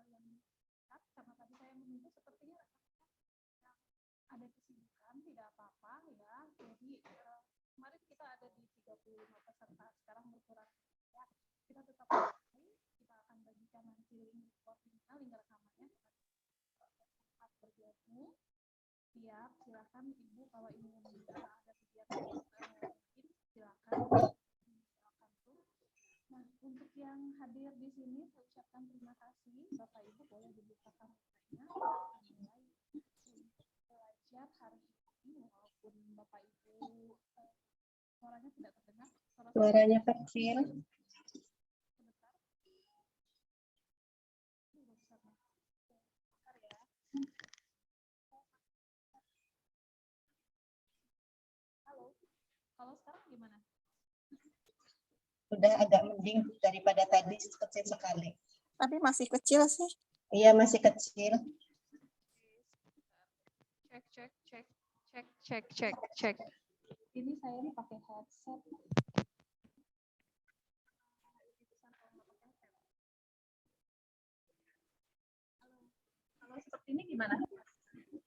yang dekat, karena tadi saya menunggu sepertinya ada kesibukan, tidak apa-apa ya. Jadi kemarin kita ada di 35 peserta, sekarang berkurang. Ya, kita tetap kita akan bagikan nanti link recordingnya, link rekamannya saat bergabung. Siap, silakan Ibu kalau ingin ada kegiatan mungkin silakan. Nah, untuk yang hadir di sini saya ucapkan terima kasih. Bapak Ibu boleh dibuka kameranya. Mulai belajar hari ini walaupun Bapak Ibu suaranya tidak terdengar. Suaranya kecil. Kalau sekarang gimana? Sudah agak mending daripada tadi, kecil sekali. Tapi masih kecil sih. Iya, masih kecil. Cek. Ini saya ini pakai headset. Kalau seperti ini gimana?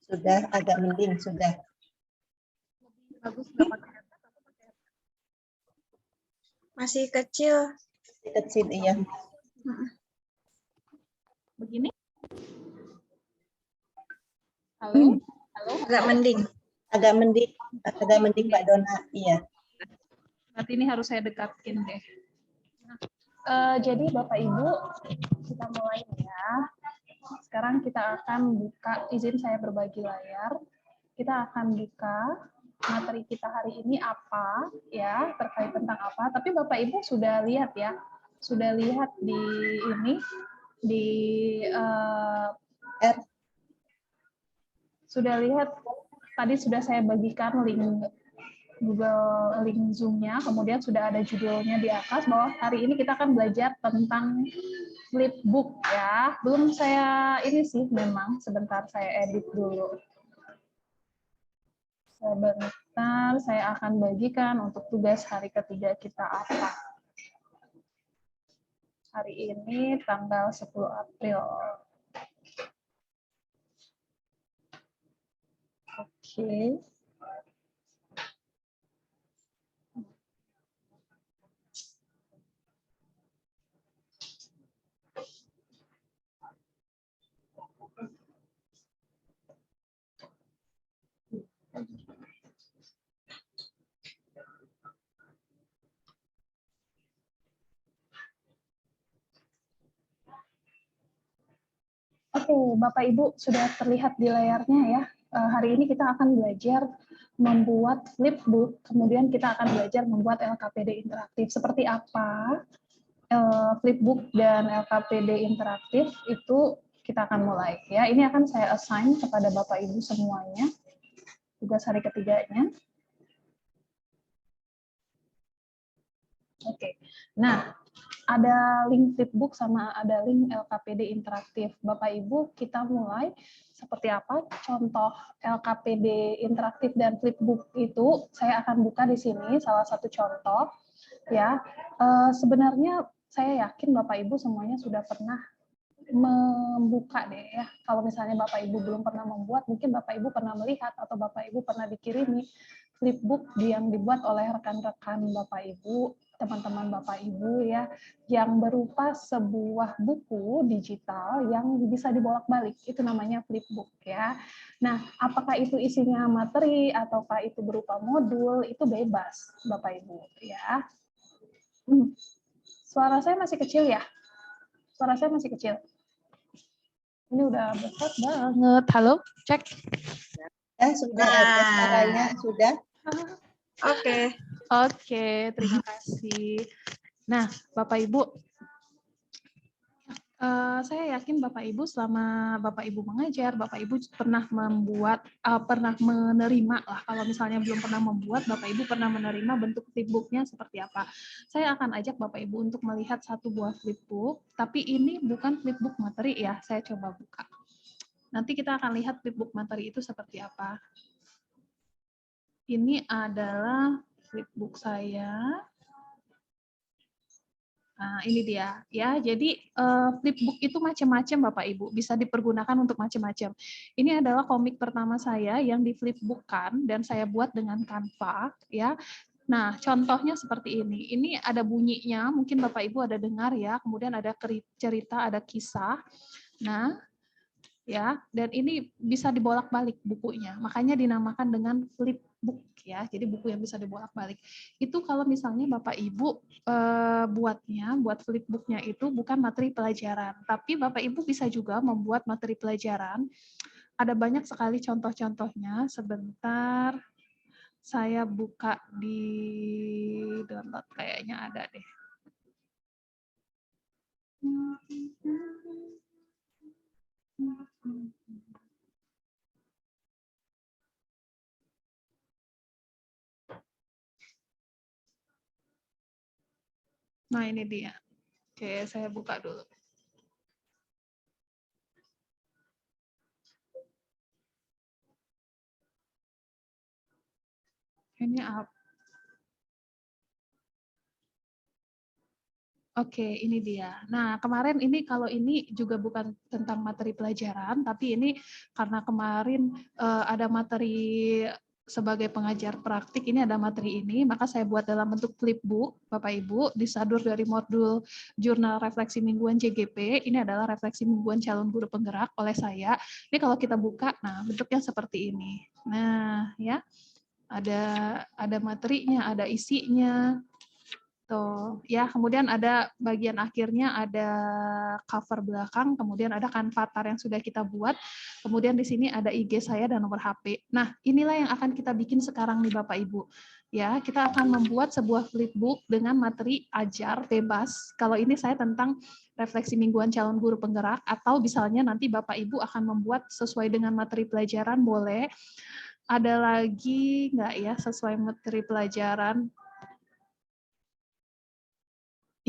Sudah agak mending, sudah. Lebih bagus nggak pakai headset atau pakai headset? Masih kecil. Masih kecil, iya. Begini? Halo? Halo? Agak mending. Agak mending Mbak Dona, iya. Berarti ini harus saya dekatin deh. Jadi Bapak Ibu, kita mulai ya. Sekarang kita akan buka, izin saya berbagi layar. Kita akan buka materi kita hari ini apa, ya, terkait tentang apa. Tapi Bapak Ibu sudah lihat ya, sudah lihat di ini, di sudah lihat, tadi sudah saya bagikan link Google link Zoom-nya, kemudian sudah ada judulnya di atas bahwa hari ini kita akan belajar tentang flipbook ya. Belum saya ini sih memang, sebentar saya edit dulu. Sebentar saya akan bagikan untuk tugas hari ketiga kita apa. Hari ini tanggal 10 April. Oke. Oke, Bapak Ibu sudah terlihat di layarnya ya. Hari ini kita akan belajar membuat flipbook, kemudian kita akan belajar membuat LKPD interaktif. Seperti apa flipbook dan LKPD interaktif itu kita akan mulai ya. Ini akan saya assign kepada Bapak Ibu semuanya. Tugas hari ketiganya. Oke. Nah, ada link flipbook sama ada link LKPD interaktif. Bapak Ibu, kita mulai seperti apa contoh LKPD interaktif dan flipbook itu saya akan buka di sini salah satu contoh ya. Sebenarnya saya yakin Bapak Ibu semuanya sudah pernah membuka deh ya. Kalau misalnya Bapak Ibu belum pernah membuat, mungkin Bapak Ibu pernah melihat atau Bapak Ibu pernah dikirimi flipbook yang dibuat oleh rekan-rekan Bapak Ibu, teman-teman Bapak Ibu ya, yang berupa sebuah buku digital yang bisa dibolak-balik. Itu namanya flipbook ya. Nah, apakah itu isinya materi ataukah itu berupa modul, itu bebas Bapak Ibu ya. Suara saya masih kecil ya? Suara saya masih kecil. Ini udah besar banget. Halo, cek. Ya, sudah ada suaranya, sudah. Oke. Oke, terima kasih. Nah, Bapak Ibu, saya yakin Bapak Ibu selama Bapak Ibu mengajar, Bapak Ibu pernah membuat, pernah menerima lah. Kalau misalnya belum pernah membuat, Bapak Ibu pernah menerima bentuk flipbooknya seperti apa. Saya akan ajak Bapak Ibu untuk melihat satu buah flipbook, tapi ini bukan flipbook materi ya. Saya coba buka. Nanti kita akan lihat flipbook materi itu seperti apa. Ini adalah flipbook saya. Nah, ini dia ya. Jadi flipbook itu macam-macam Bapak Ibu, bisa dipergunakan untuk macam-macam. Ini adalah komik pertama saya yang di flipbookkan dan saya buat dengan Canva ya. Nah, contohnya seperti ini. Ini ada bunyinya, mungkin Bapak Ibu ada dengar ya. Kemudian ada cerita, ada kisah. Nah, ya, dan ini bisa dibolak-balik bukunya. Makanya dinamakan dengan flipbook ya. Jadi buku yang bisa dibolak-balik. Itu kalau misalnya Bapak Ibu buat flipbooknya itu bukan materi pelajaran, tapi Bapak Ibu bisa juga membuat materi pelajaran. Ada banyak sekali contoh-contohnya. Sebentar, saya buka di download, kayaknya ada deh. Nah, ini dia. Oke, saya buka dulu. Ini apa? Oke, ini dia. Nah, kemarin ini kalau ini juga bukan tentang materi pelajaran, tapi ini karena kemarin ada materi sebagai pengajar praktik, ini ada materi ini, maka saya buat dalam bentuk flipbook, Bapak Ibu, disadur dari modul Jurnal Refleksi Mingguan JGP. Ini adalah refleksi mingguan calon guru penggerak oleh saya. Ini kalau kita buka, nah bentuknya seperti ini. Nah, ya, ada materinya, ada isinya. Tuh, ya, kemudian ada bagian akhirnya ada cover belakang, kemudian ada kanvatar yang sudah kita buat, kemudian di sini ada IG saya dan nomor HP. Nah, inilah yang akan kita bikin sekarang nih Bapak Ibu. Ya, kita akan membuat sebuah flipbook dengan materi ajar bebas. Kalau ini saya tentang refleksi mingguan calon guru penggerak, atau misalnya nanti Bapak Ibu akan membuat sesuai dengan materi pelajaran, boleh. Ada lagi nggak ya sesuai materi pelajaran?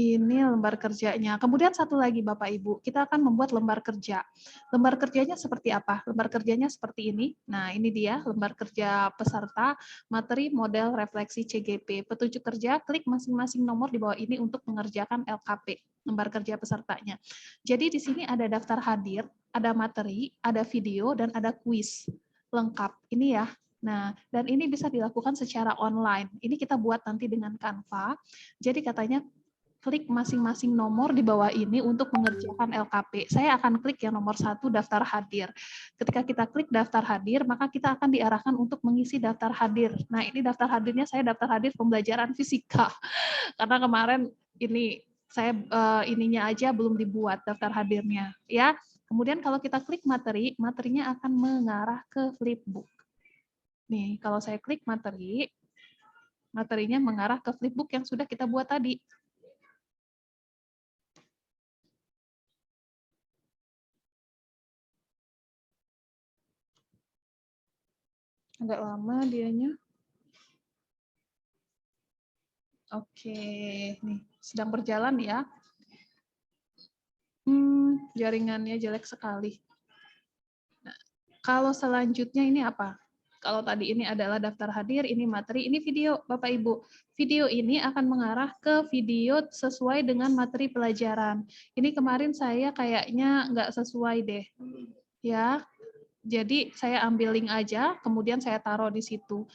Ini lembar kerjanya. Kemudian satu lagi Bapak Ibu, kita akan membuat lembar kerja. Lembar kerjanya seperti apa? Lembar kerjanya seperti ini. Nah, ini dia lembar kerja peserta, materi model refleksi CGP. Petunjuk kerja, klik masing-masing nomor di bawah ini untuk mengerjakan LKP, lembar kerja pesertanya. Jadi di sini ada daftar hadir, ada materi, ada video, dan ada kuis. Lengkap. Ini ya. Nah, dan ini bisa dilakukan secara online. Ini kita buat nanti dengan Canva. Jadi katanya klik masing-masing nomor di bawah ini untuk mengerjakan LKP. Saya akan klik yang nomor 1, daftar hadir. Ketika kita klik daftar hadir, maka kita akan diarahkan untuk mengisi daftar hadir. Nah, ini daftar hadirnya saya daftar hadir pembelajaran fisika. Karena kemarin ini saya ininya aja belum dibuat daftar hadirnya, ya. Kemudian kalau kita klik materi, materinya akan mengarah ke flipbook. Nih, kalau saya klik materi, materinya mengarah ke flipbook yang sudah kita buat tadi. Agak lama dianya. Oke, nih sedang berjalan ya. Jaringannya jelek sekali. Nah, kalau selanjutnya ini apa? Kalau tadi ini adalah daftar hadir, ini materi, ini video, Bapak Ibu. Video ini akan mengarah ke video sesuai dengan materi pelajaran. Ini kemarin saya kayaknya nggak sesuai deh. Ya, jadi saya ambil link aja, kemudian saya taruh di situ.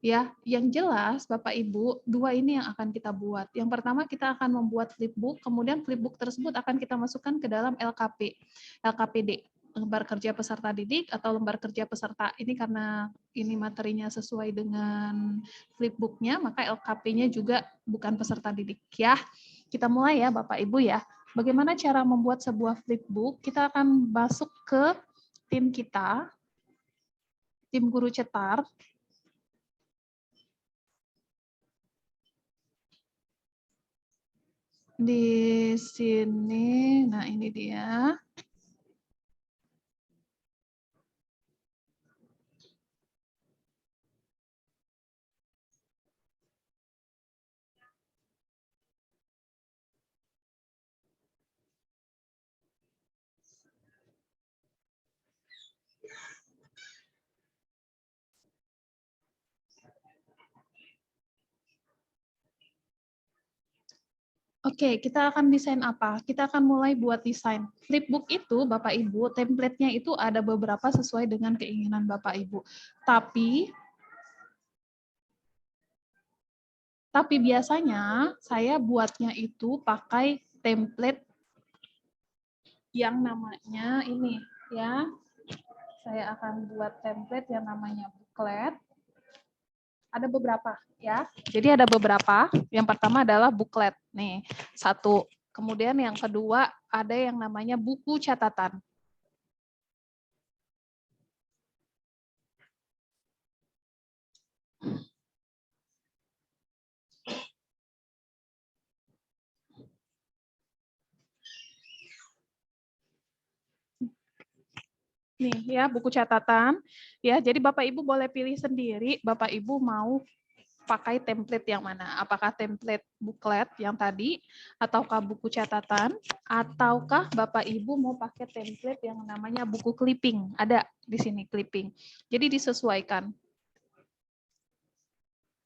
Ya, yang jelas Bapak Ibu, dua ini yang akan kita buat. Yang pertama kita akan membuat flipbook, kemudian flipbook tersebut akan kita masukkan ke dalam LKP, LKPD, lembar kerja peserta didik atau lembar kerja peserta. Ini karena ini materinya sesuai dengan flipbooknya, maka LKP-nya juga bukan peserta didik ya. Kita mulai ya Bapak Ibu ya. Bagaimana cara membuat sebuah flipbook? Kita akan masuk ke tim kita, tim guru cetar. Di sini, nah ini dia. Oke, kita akan desain apa? Kita akan mulai buat desain. Flipbook itu, Bapak Ibu, template-nya itu ada beberapa sesuai dengan keinginan Bapak Ibu. Tapi biasanya saya buatnya itu pakai template yang namanya ini ya. Saya akan buat template yang namanya booklet. Ada beberapa ya. Jadi ada beberapa. Yang pertama adalah booklet. Nih, satu. Kemudian yang kedua ada yang namanya buku catatan. Nih ya, buku catatan. Ya, jadi Bapak Ibu boleh pilih sendiri Bapak Ibu mau pakai template yang mana? Apakah template booklet yang tadi, ataukah buku catatan, ataukah Bapak Ibu mau pakai template yang namanya buku clipping? Ada di sini clipping. Jadi disesuaikan.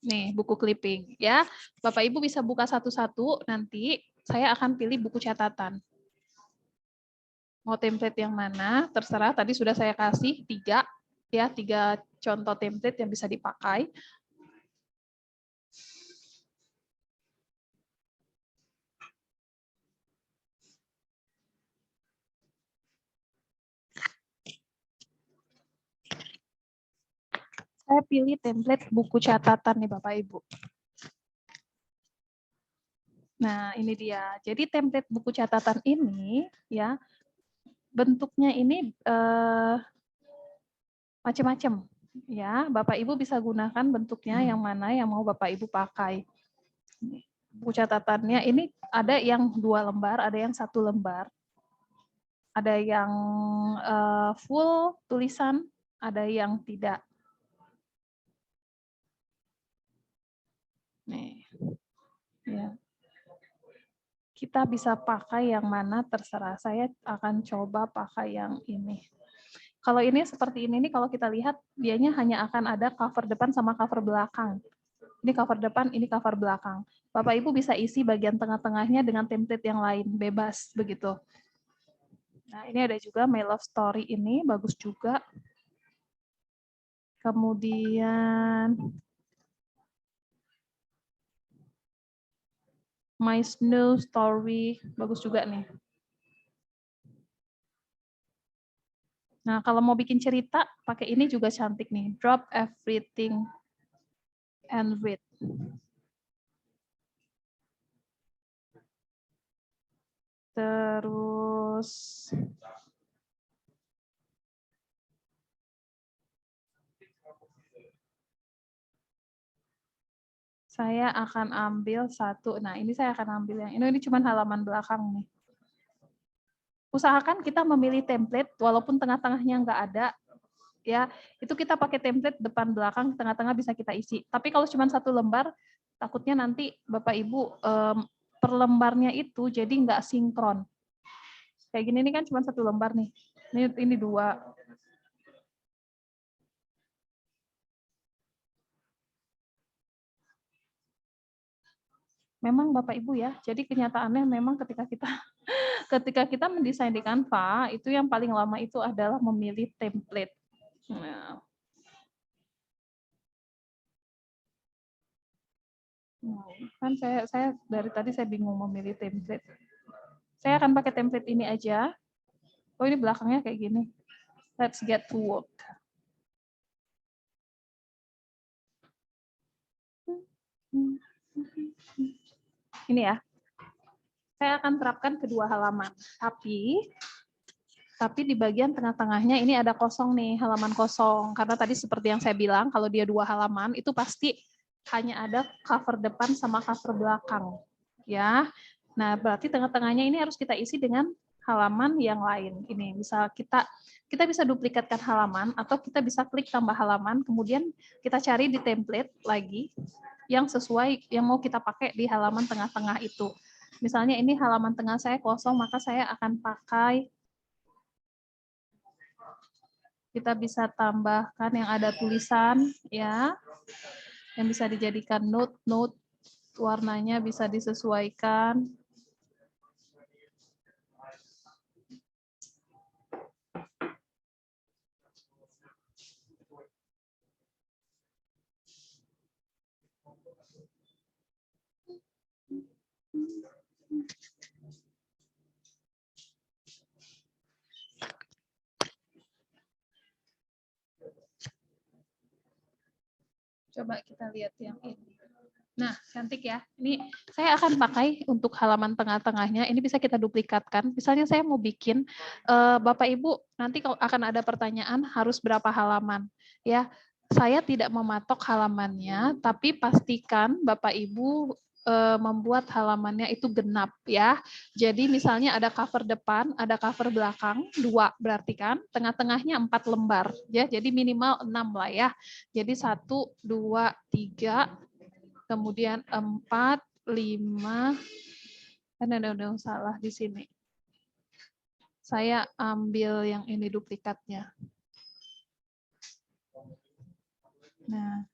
Nih, buku clipping ya. Bapak Ibu bisa buka satu-satu, nanti saya akan pilih buku catatan. Mau template yang mana? Terserah, tadi sudah saya kasih 3 ya, 3 contoh template yang bisa dipakai. Saya pilih template buku catatan nih Bapak Ibu. Nah, ini dia. Jadi template buku catatan ini ya bentuknya ini macam-macam ya. Bapak Ibu bisa gunakan bentuknya yang mana yang mau Bapak Ibu pakai. Buku catatannya ini ada yang 2 lembar, ada yang 1 lembar. Ada yang full tulisan, ada yang tidak. Nih. Ya. Kita bisa pakai yang mana terserah. Saya akan coba pakai yang ini. Kalau ini seperti ini nih, kalau kita lihat dianya hanya akan ada cover depan sama cover belakang. Ini cover depan, ini cover belakang. Bapak Ibu bisa isi bagian tengah-tengahnya dengan template yang lain, bebas begitu. Nah, ini ada juga My Love Story ini, bagus juga. Kemudian My Snow Story, bagus juga nih. Nah, kalau mau bikin cerita, pakai ini juga cantik nih. Drop everything and read. Terus saya akan ambil satu. Nah, ini saya akan ambil yang ini cuma halaman belakang nih. Usahakan kita memilih template walaupun tengah-tengahnya nggak ada. Ya, itu kita pakai template depan belakang, tengah-tengah bisa kita isi. Tapi kalau cuma 1 lembar, takutnya nanti Bapak Ibu per lembarnya itu jadi nggak sinkron. Kayak gini ini kan cuma 1 lembar nih. Ini 2. Memang Bapak Ibu ya, jadi kenyataannya memang ketika kita mendesain di Canva, itu yang paling lama itu adalah memilih template. Nah, kan saya dari tadi saya bingung memilih template. Saya akan pakai template ini aja. Oh, ini belakangnya kayak gini. Let's get to work. Ini ya. Saya akan terapkan kedua halaman. Tapi di bagian tengah-tengahnya ini ada kosong nih, halaman kosong. Karena tadi seperti yang saya bilang, kalau dia 2 halaman, itu pasti hanya ada cover depan sama cover belakang. Ya. Nah, berarti tengah-tengahnya ini harus kita isi dengan halaman yang lain. Ini misal kita bisa duplikatkan halaman, atau kita bisa klik tambah halaman, kemudian kita cari di template lagi yang sesuai, yang mau kita pakai di halaman tengah-tengah itu. Misalnya ini halaman tengah saya kosong, maka saya akan pakai, kita bisa tambahkan yang ada tulisan ya, yang bisa dijadikan note, warnanya bisa disesuaikan. Coba kita lihat yang ini. Nah, cantik ya. Ini saya akan pakai untuk halaman tengah-tengahnya. Ini bisa kita duplikatkan. Misalnya saya mau bikin, Bapak Ibu nanti kalau akan ada pertanyaan harus berapa halaman. Ya, saya tidak mematok halamannya, tapi pastikan Bapak Ibu membuat halamannya itu genap ya. Jadi misalnya ada cover depan, ada cover belakang, 2 berarti kan, tengah-tengahnya 4 lembar ya. Jadi minimal 6 lah ya. Jadi 1, 2, 3, kemudian 4, 5, ada salah di sini. Saya ambil yang ini duplikatnya. Nah,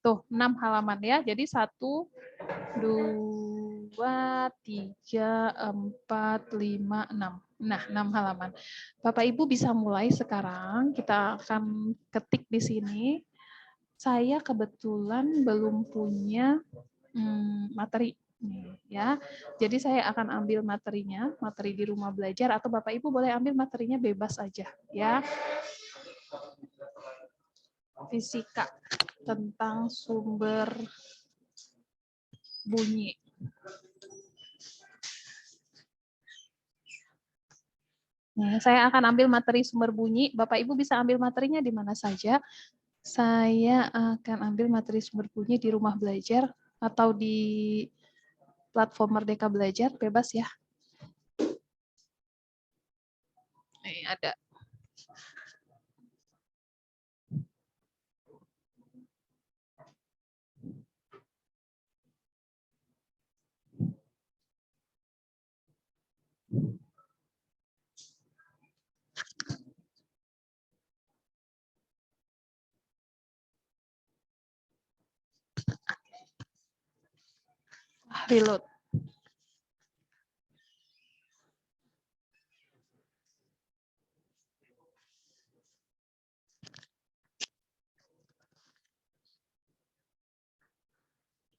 tuh 6 halaman ya. Jadi 1, 2, 3, 4, 5, 6. Nah, 6 halaman. Bapak Ibu bisa mulai sekarang. Kita akan ketik di sini. Saya kebetulan belum punya materi nih ya. Jadi saya akan ambil materinya, materi di rumah belajar, atau Bapak Ibu boleh ambil materinya bebas aja ya. Fisika tentang sumber bunyi. Nah, saya akan ambil materi sumber bunyi. Bapak Ibu bisa ambil materinya di mana saja. Saya akan ambil materi sumber bunyi di rumah belajar atau di platform Merdeka Belajar, bebas ya. Nih ada. Reload.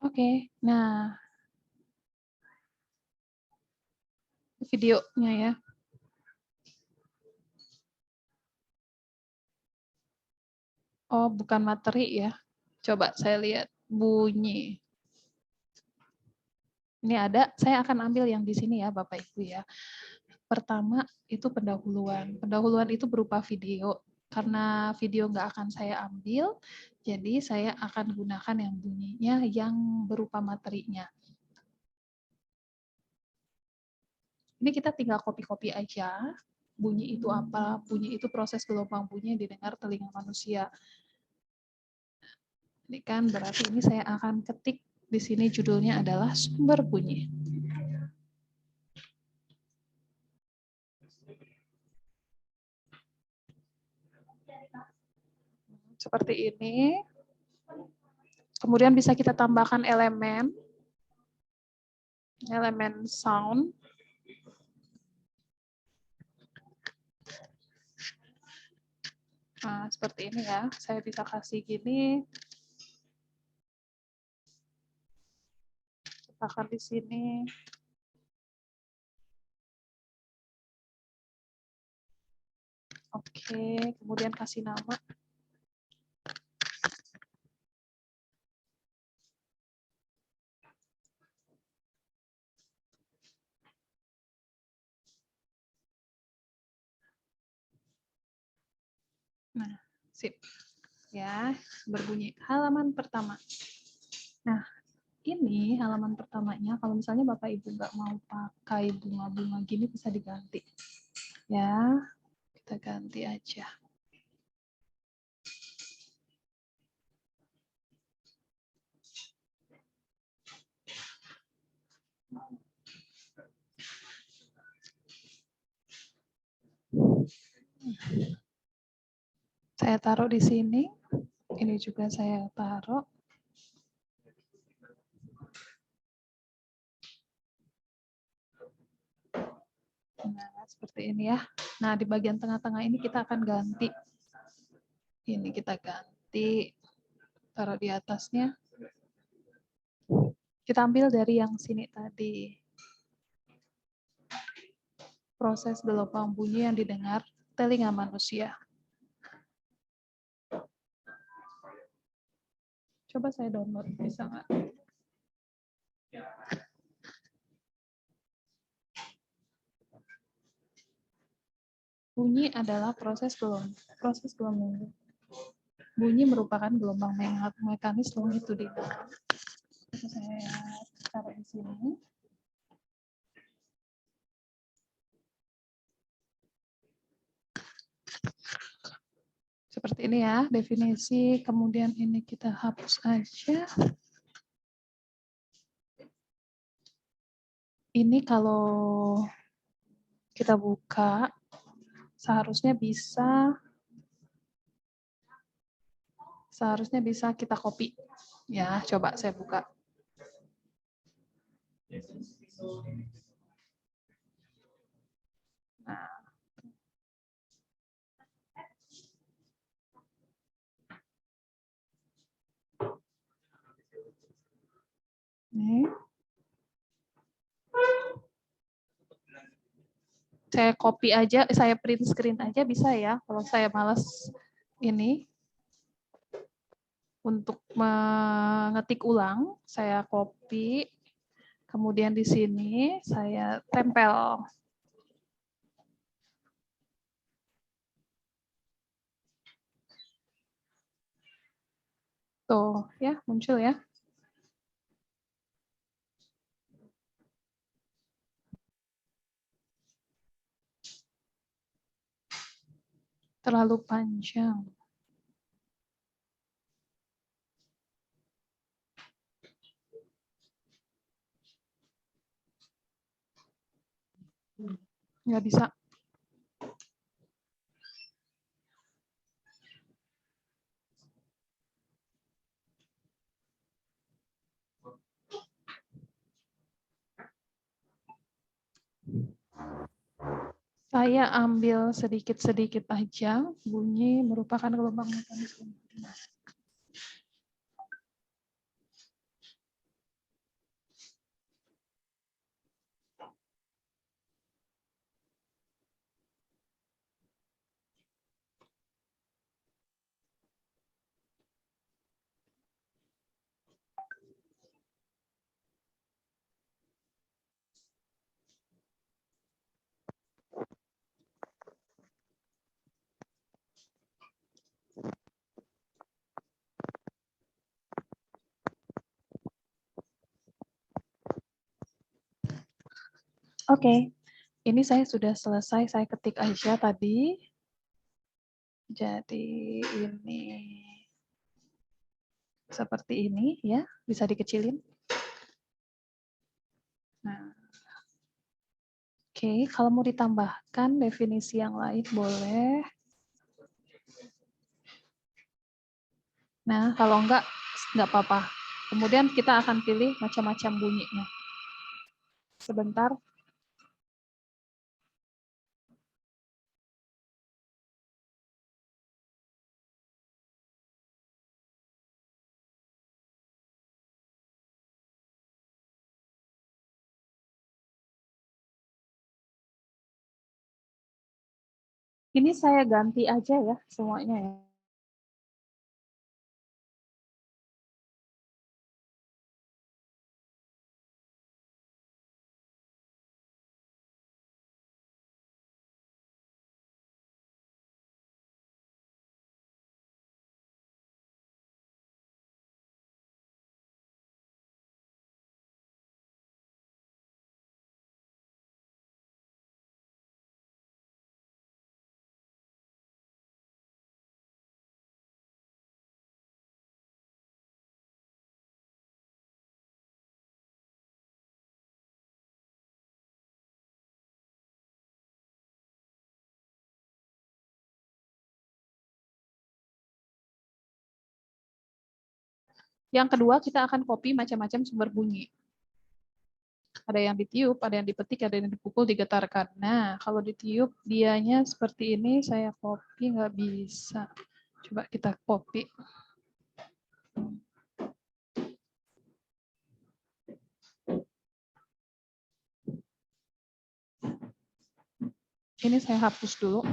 Oke, nah videonya ya. Oh, bukan materi ya. Coba saya lihat bunyi. Ini ada, saya akan ambil yang di sini ya Bapak Ibu ya. Pertama itu pendahuluan. Pendahuluan itu berupa video. Karena video nggak akan saya ambil, jadi saya akan gunakan yang bunyinya yang berupa materinya. Ini kita tinggal copy-copy aja. Bunyi itu apa? Bunyi itu proses gelombang bunyi yang didengar telinga manusia. Ini kan berarti ini saya akan ketik di sini judulnya adalah sumber bunyi. Seperti ini. Kemudian bisa kita tambahkan elemen sound. Nah, seperti ini ya. Saya bisa kasih gini. Letakkan di sini. Oke, kemudian kasih nama. Nah, sip. Ya, berbunyi halaman pertama. Nah, ini halaman pertamanya, kalau misalnya Bapak Ibu nggak mau pakai bunga-bunga gini bisa diganti. Ya, kita ganti aja. Saya taruh di sini. Ini juga saya taruh. Nah, seperti ini ya. Nah, di bagian tengah-tengah ini kita akan ganti. Ini kita ganti. Taruh di atasnya. Kita ambil dari yang sini tadi. Proses gelombang bunyi yang didengar telinga manusia. Coba saya download, bisa nggak? Bunyi adalah proses gelombang. Bunyi merupakan gelombang mekanis longitudinal. Saya taruh di sini. Seperti ini ya, definisi. Kemudian ini kita hapus aja. Ini kalau kita buka, seharusnya bisa kita copy. Ya, coba saya buka. Nah. Nih. Saya copy aja, saya print screen aja bisa ya. Kalau saya malas ini untuk mengetik ulang, saya copy. Kemudian di sini saya tempel. Tuh, ya, muncul ya. Terlalu panjang. Nggak bisa. Saya ambil sedikit-sedikit aja. Bunyi merupakan gelombang mekanis. Oke, ini saya sudah selesai, saya ketik aja tadi. Jadi ini seperti ini ya, bisa dikecilin. Nah, oke, kalau mau ditambahkan definisi yang lain boleh. Nah, kalau enggak apa-apa. Kemudian kita akan pilih macam-macam bunyinya. Sebentar. Ini saya ganti aja ya semuanya ya. Yang kedua, kita akan copy macam-macam sumber bunyi. Ada yang ditiup, ada yang dipetik, ada yang dipukul, digetarkan. Nah, kalau ditiup, dianya seperti ini, saya copy nggak bisa. Coba kita copy. Ini saya hapus dulu.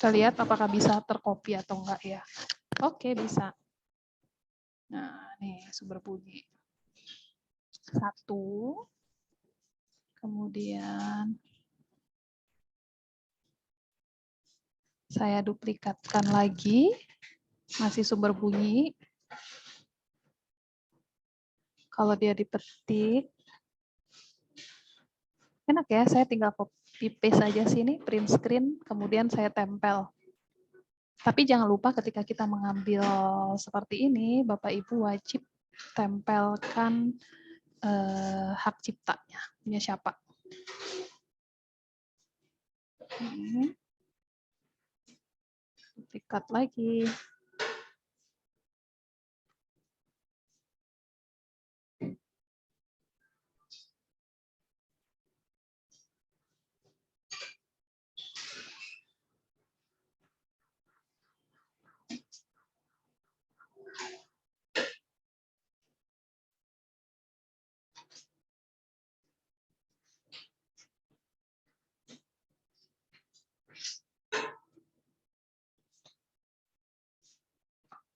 Kita lihat apakah bisa tercopy atau enggak ya. Oke, bisa. Nah, nih sumber bunyi. 1. Kemudian saya duplikatkan lagi. Masih sumber bunyi. Kalau dia dipetik, enak ya, saya tinggal copy paste aja sini, print screen, kemudian saya tempel. Tapi jangan lupa ketika kita mengambil seperti ini, Bapak Ibu wajib tempelkan hak ciptanya, punya siapa. Duplikat lagi.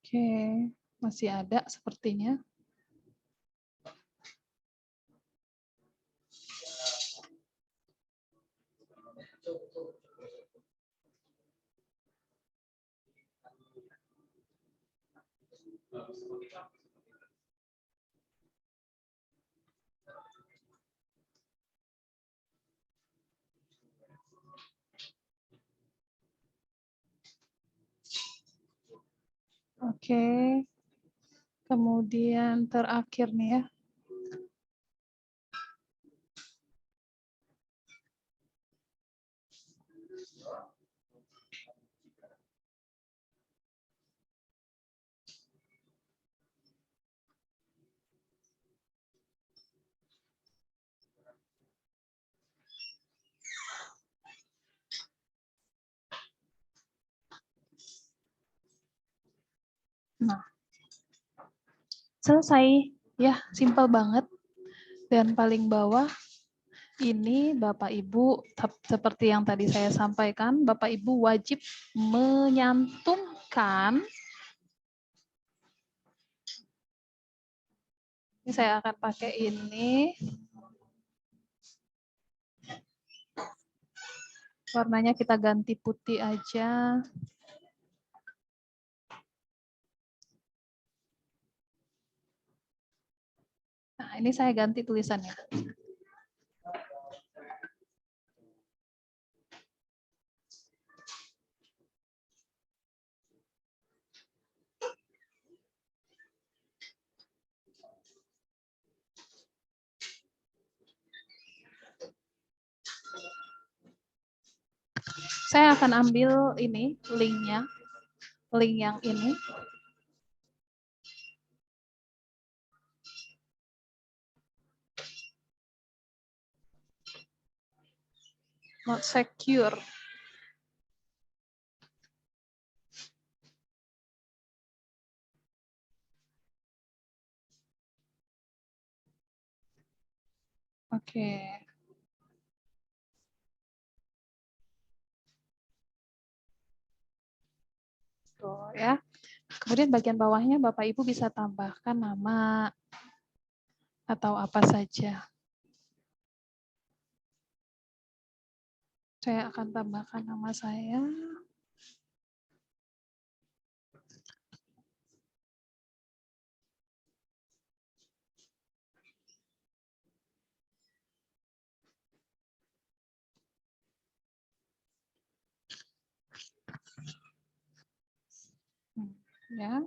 Oke, masih ada sepertinya. Oke, kemudian terakhir nih ya. Nah, selesai ya, simple banget. Dan paling bawah ini Bapak Ibu seperti yang tadi saya sampaikan, Bapak Ibu wajib menyantumkan. Ini saya akan pakai ini. Warnanya kita ganti putih aja. Nah, ini saya ganti tulisannya. Saya akan ambil ini, linknya, link yang ini. Not secure. Oke. Tuh ya. Kemudian bagian bawahnya Bapak Ibu bisa tambahkan nama atau apa saja. Saya akan tambahkan nama saya. Ya.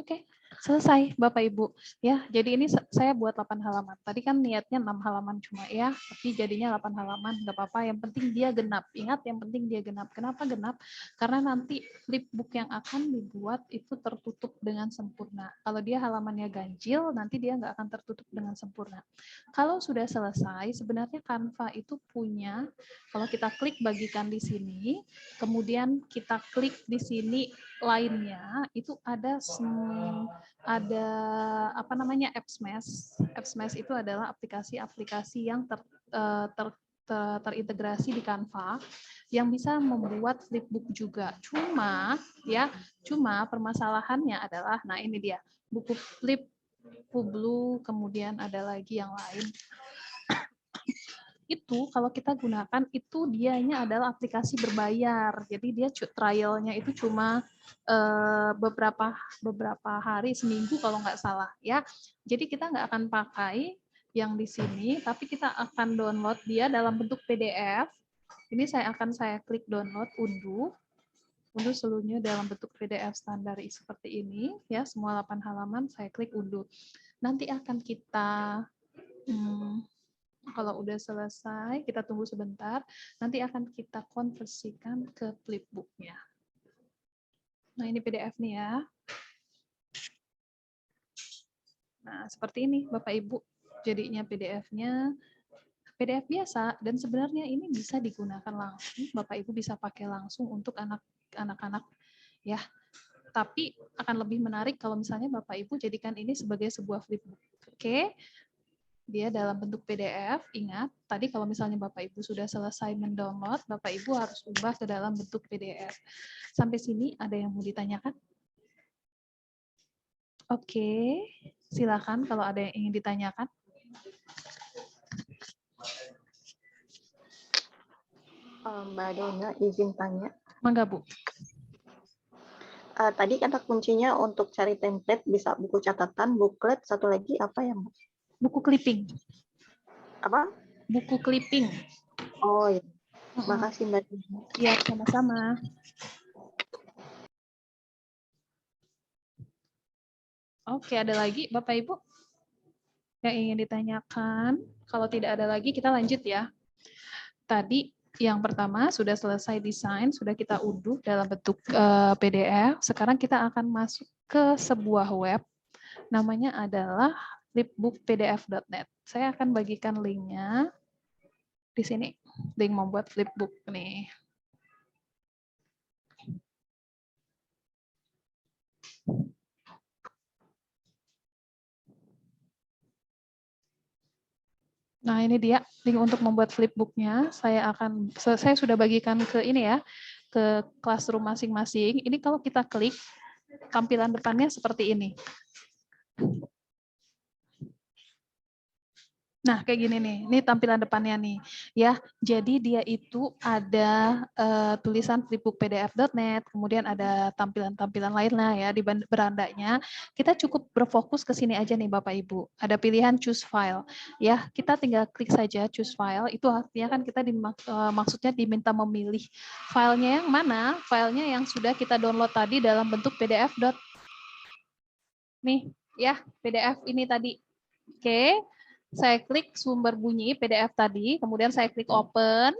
Oke, selesai Bapak Ibu. Ya, jadi ini saya buat 8 halaman. Tadi kan niatnya 6 halaman cuma ya, tapi jadinya 8 halaman. Nggak apa-apa, yang penting dia genap. Ingat, yang penting dia genap. Kenapa genap? Karena nanti flipbook yang akan dibuat itu tertutup dengan sempurna. Kalau dia halamannya ganjil, nanti dia nggak akan tertutup dengan sempurna. Kalau sudah selesai, sebenarnya Canva itu punya, kalau kita klik bagikan di sini, kemudian kita klik di sini lainnya, itu ada apa namanya, AppsMesh. AppsMesh itu adalah aplikasi-aplikasi yang terintegrasi di Canva yang bisa membuat flipbook juga. Cuma permasalahannya adalah, nah ini dia, buku flip, Publu, kemudian ada lagi yang lain. Itu kalau kita gunakan itu dianya adalah aplikasi berbayar. Jadi dia trialnya itu cuma beberapa hari, seminggu kalau nggak salah ya. Jadi kita nggak akan pakai yang di sini, tapi kita akan download dia dalam bentuk PDF. Ini saya klik download, unduh seluruhnya dalam bentuk PDF standar seperti ini ya, semua 8 halaman saya klik unduh. Nanti akan kita kalau udah selesai, kita tunggu sebentar, nanti akan kita konversikan ke flipbook-nya. Nah, ini PDF nih ya. Nah, seperti ini Bapak Ibu. Jadinya PDF-nya PDF biasa, dan sebenarnya ini bisa digunakan langsung, Bapak Ibu bisa pakai langsung untuk anak-anak ya. Tapi akan lebih menarik kalau misalnya Bapak Ibu jadikan ini sebagai sebuah flipbook. Oke. Dia dalam bentuk PDF, ingat, tadi kalau misalnya Bapak Ibu sudah selesai mendownload, Bapak Ibu harus ubah ke dalam bentuk PDF. Sampai sini ada yang mau ditanyakan? Oke, silakan kalau ada yang ingin ditanyakan. Mbak Dena izin tanya. Mangga, Bu. Tadi kata kuncinya untuk cari template bisa buku catatan, booklet, satu lagi apa ya, Mbak? Buku clipping. Apa? Buku clipping. Oh iya. Makasih Mbak Dena. Iya, sama-sama. Oke, ada lagi Bapak Ibu yang ingin ditanyakan? Kalau tidak ada lagi, kita lanjut ya. Tadi yang pertama sudah selesai desain, sudah kita unduh dalam bentuk PDF. Sekarang kita akan masuk ke sebuah web, namanya adalah flipbookpdf.net. Saya akan bagikan linknya di sini, link membuat flipbook nih. Nah, ini dia link untuk membuat flipbooknya. Saya sudah bagikan ke ini ya, ke classroom masing-masing. Ini kalau kita klik, tampilan depannya seperti ini. Nah, kayak gini nih. Ini tampilan depannya nih. Ya, jadi dia itu ada tulisan flipbookpdf.net, kemudian ada tampilan-tampilan lain lah ya di berandanya. Kita cukup berfokus ke sini aja nih Bapak Ibu. Ada pilihan choose file. Ya, kita tinggal klik saja choose file. Itu artinya kan kita maksudnya diminta memilih filenya yang mana? Filenya yang sudah kita download tadi dalam bentuk PDF. Nih, ya, PDF ini tadi. Oke. Saya klik sumber bunyi PDF tadi, kemudian saya klik open,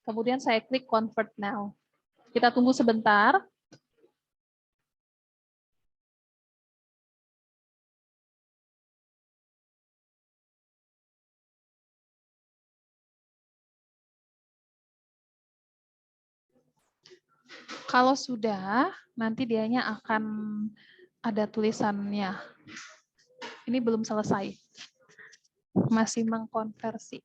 kemudian saya klik convert now. Kita tunggu sebentar. Kalau sudah, nanti dianya akan ada tulisannya. Ini belum selesai. Masih mengkonversi.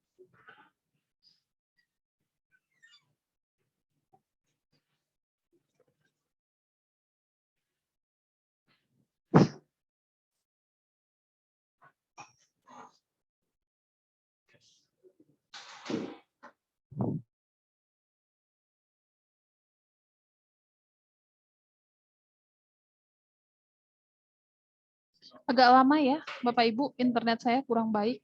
Agak lama ya, Bapak Ibu, internet saya kurang baik.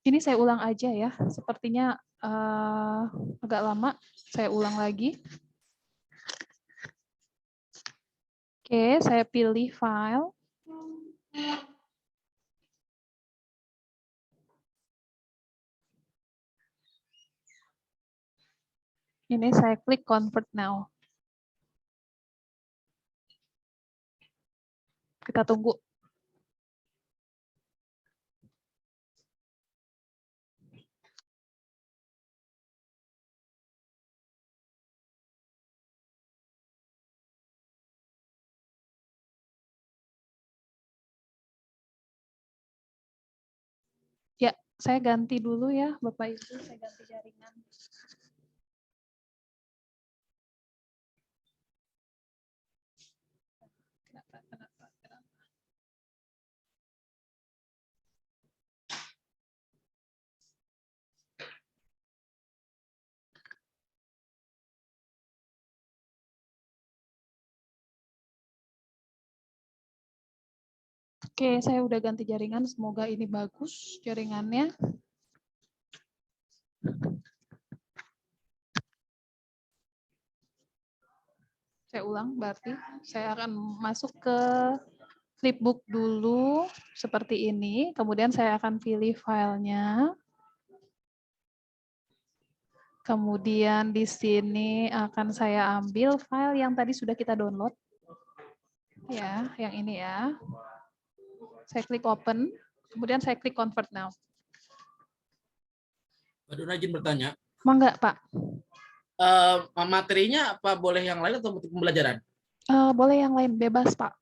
Ini saya ulang aja ya, sepertinya agak lama, saya ulang lagi. Oke, saya pilih file. Ini saya klik convert now. Kita tunggu. Ya, saya ganti dulu ya, Bapak Ibu, saya ganti jaringan. Kenapa? Oke, saya udah ganti jaringan. Semoga ini bagus jaringannya. Saya ulang, berarti saya akan masuk ke flipbook dulu, seperti ini. Kemudian saya akan pilih filenya. Kemudian di sini akan saya ambil file yang tadi sudah kita download. Ya, yang ini ya. Saya klik open, kemudian saya klik convert now. Mbak Dona izin bertanya, Mangga, Pak. materinya apa boleh yang lain atau untuk pembelajaran? Boleh yang lain, bebas, Pak.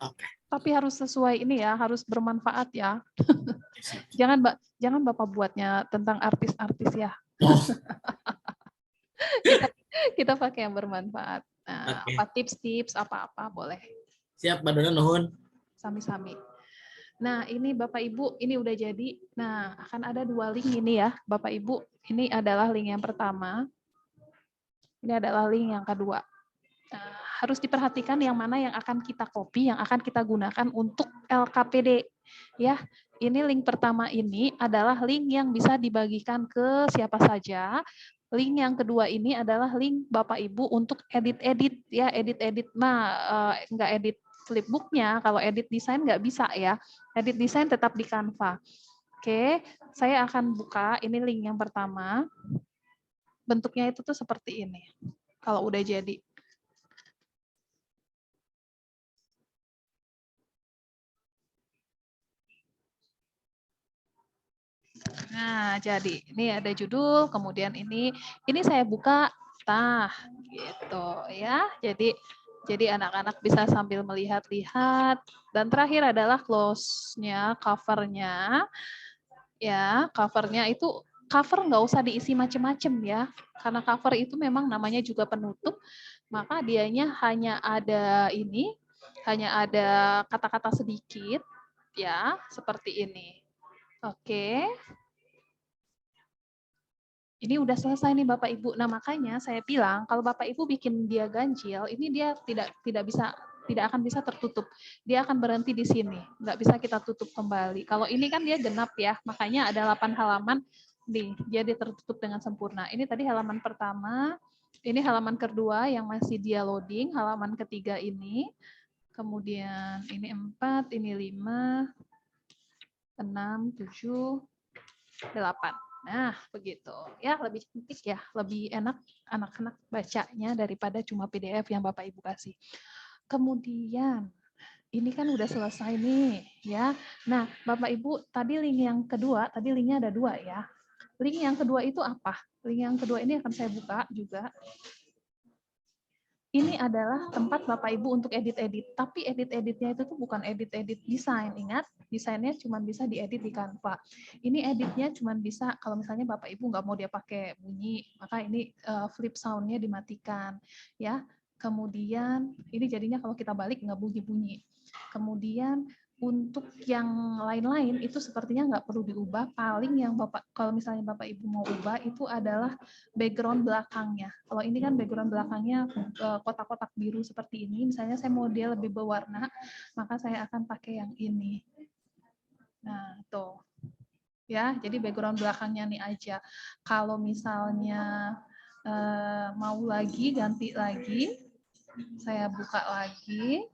Oke. Tapi harus sesuai ini ya, harus bermanfaat ya. Jangan Bapak buatnya tentang artis-artis ya. Oh, Kita pakai yang bermanfaat. Nah, Oke. apa tips-tips apa-apa boleh. Siap Mbak Dona, nuhun. Sami-sami. Nah, ini Bapak Ibu, ini udah jadi. Nah, akan ada 2 link ini ya, Bapak Ibu. Ini adalah link yang pertama. Ini adalah link yang kedua. Nah, harus diperhatikan yang mana yang akan kita copy, yang akan kita gunakan untuk LKPD. Ya, ini link pertama ini adalah link yang bisa dibagikan ke siapa saja. Link yang kedua ini adalah link Bapak Ibu untuk edit-edit ya, edit-edit. Nah, nggak edit flipbooknya, kalau edit desain nggak bisa ya. Edit desain tetap di Canva. Oke, saya akan buka ini link yang pertama. Bentuknya itu tuh seperti ini. Kalau udah jadi. Nah, jadi ini ada judul, kemudian ini saya buka, gitu ya. Jadi anak-anak bisa sambil melihat-lihat. Dan terakhir adalah close-nya, cover-nya. Ya, cover-nya itu cover nggak usah diisi macam-macam ya, karena cover itu memang namanya juga penutup, maka dianya hanya ada ini, hanya ada kata-kata sedikit, ya, seperti ini. Oke. Ini udah selesai nih Bapak Ibu. Nah, makanya saya bilang kalau Bapak Ibu bikin dia ganjil, ini dia tidak akan bisa tertutup. Dia akan berhenti di sini. Nggak bisa kita tutup kembali. Kalau ini kan dia genap ya, makanya ada 8 halaman nih, dia tertutup dengan sempurna. Ini tadi halaman pertama, ini halaman kedua yang masih dia loading, halaman ketiga ini, kemudian ini 4, ini 5, 6, 7, 8. Nah, begitu. Ya, lebih cantik ya, lebih enak anak-anak bacanya daripada cuma PDF yang Bapak Ibu kasih. Kemudian, ini kan udah selesai nih, ya. Nah, Bapak Ibu, tadi link yang kedua, tadi linknya ada 2 ya. Link yang kedua itu apa? Link yang kedua ini akan saya buka juga. Ini adalah tempat Bapak Ibu untuk edit-edit, tapi edit-editnya itu tuh bukan edit-edit desain. Ingat, desainnya cuma bisa diedit di Canva. Ini editnya cuma bisa kalau misalnya Bapak Ibu nggak mau dia pakai bunyi, maka ini flip sound-nya dimatikan, ya. Kemudian ini jadinya kalau kita balik nggak bunyi-bunyi. Kemudian untuk yang lain-lain itu sepertinya nggak perlu diubah. Paling yang kalau misalnya Bapak Ibu mau ubah itu adalah background belakangnya. Kalau ini kan background belakangnya kotak-kotak biru seperti ini. Misalnya saya mau dia lebih berwarna, maka saya akan pakai yang ini. Nah, tuh. Ya, jadi background belakangnya nih aja. Kalau misalnya mau lagi, ganti lagi, saya buka lagi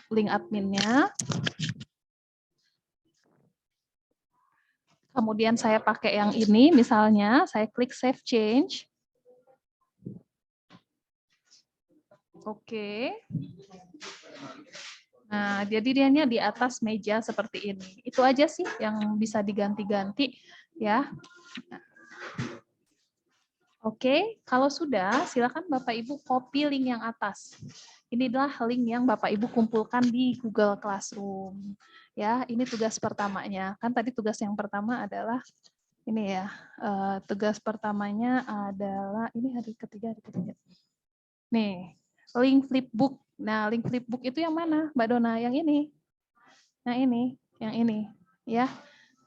link adminnya. Kemudian saya pakai yang ini, misalnya saya klik Save Change. Oke. Nah, jadi dianya di atas meja seperti ini. Itu aja sih yang bisa diganti-ganti ya. Oke, kalau sudah silakan Bapak Ibu copy link yang atas. Inilah link yang Bapak Ibu kumpulkan di Google Classroom. Ya, ini tugas pertamanya. Kan tadi tugas yang pertama adalah ini ya. Tugas pertamanya adalah ini hari ketiga. Nih, link flipbook. Nah, link flipbook itu yang mana, Mbak Dona? Yang ini. Nah, yang ini, ya.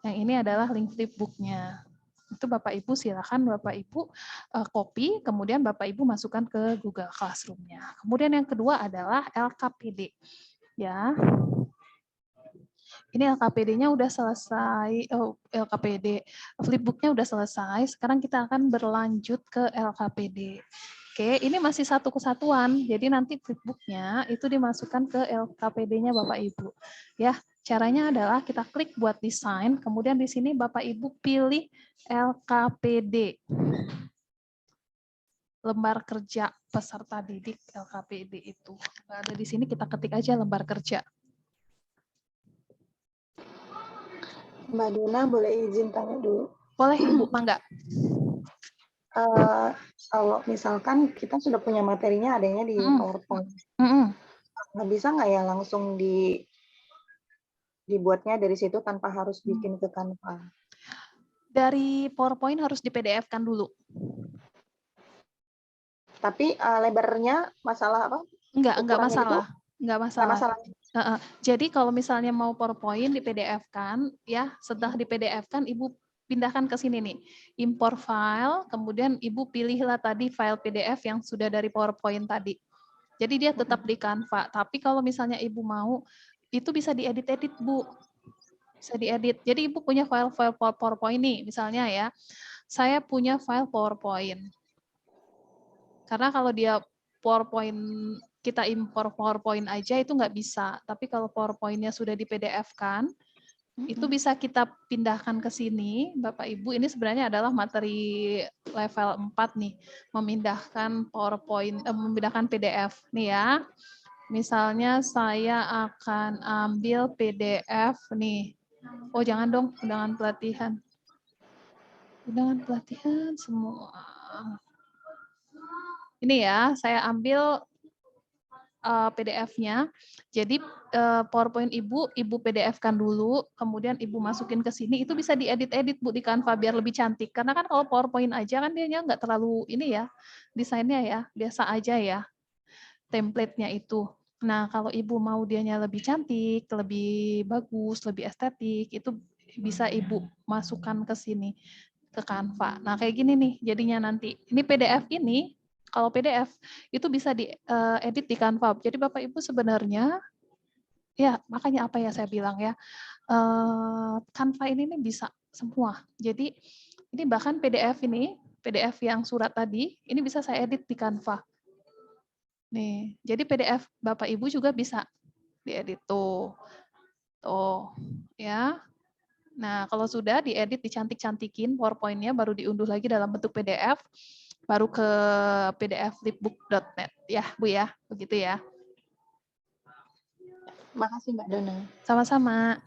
Yang ini adalah link flipbooknya. Itu Bapak Ibu silakan Bapak Ibu copy, kemudian Bapak Ibu masukkan ke Google Classroom-nya. Kemudian yang kedua adalah LKPD. Ya. Ini LKPD-nya udah selesai, LKPD flipbook-nya udah selesai. Sekarang kita akan berlanjut ke LKPD. Oke, ini masih satu kesatuan. Jadi nanti flipbook-nya itu dimasukkan ke LKPD-nya Bapak Ibu. Ya, caranya adalah kita klik buat desain, kemudian di sini Bapak Ibu pilih LKPD. Lembar kerja peserta didik LKPD itu. Nggak ada di sini, kita ketik aja lembar kerja. Mbak Dona boleh izin tanya dulu. Boleh Ibu, mangga. Kalau misalkan kita sudah punya materinya adanya di PowerPoint, nggak bisa nggak ya langsung dibuatnya dari situ tanpa harus bikin ke Canva? Dari PowerPoint harus di PDF-kan dulu. Tapi lebarnya masalah apa? Enggak Ukurannya masalah. gitu? Enggak Nggak masalah. masalah. Jadi kalau misalnya mau PowerPoint di PDF-kan, ya setelah di PDF-kan Ibu pindahkan ke sini nih, import file, kemudian Ibu pilihlah tadi file PDF yang sudah dari PowerPoint tadi. Jadi dia tetap di Canva, tapi kalau misalnya Ibu mau, itu bisa diedit-edit Bu. Bisa diedit. Jadi Ibu punya file-file PowerPoint nih, misalnya ya, saya punya file PowerPoint. Karena kalau dia PowerPoint, kita import PowerPoint aja itu nggak bisa. Tapi kalau PowerPoint-nya sudah di PDF-kan, itu bisa kita pindahkan ke sini, Bapak Ibu. Ini sebenarnya adalah materi level 4 nih, memindahkan PowerPoint, memindahkan PDF nih ya. Misalnya saya akan ambil PDF nih. Oh jangan dong, undangan pelatihan. Undangan pelatihan semua. Ini ya, saya ambil PDF-nya. Jadi PowerPoint Ibu PDF-kan dulu, kemudian Ibu masukin ke sini, itu bisa diedit-edit Bu di Canva biar lebih cantik. Karena kan kalau PowerPoint aja kan dia nggak terlalu ini ya, desainnya ya, biasa aja ya, template-nya itu. Nah, kalau Ibu mau dianya lebih cantik, lebih bagus, lebih estetik, itu bisa Ibu masukkan ke sini, ke Canva. Nah, kayak gini nih jadinya nanti. Ini PDF ini, kalau PDF itu bisa diedit di Canva. Jadi Bapak Ibu sebenarnya, ya makanya apa ya saya bilang ya, Canva ini nih bisa semua. Jadi ini bahkan PDF ini, PDF yang surat tadi, ini bisa saya edit di Canva. Nih, jadi PDF Bapak Ibu juga bisa diedit tuh. Tuh, ya. Nah, kalau sudah diedit, dicantik-cantikin PowerPoint-nya, baru diunduh lagi dalam bentuk PDF, baru ke pdf-flipbook.net. Ya, Bu ya, begitu ya. Makasih Mbak Dona. Sama-sama.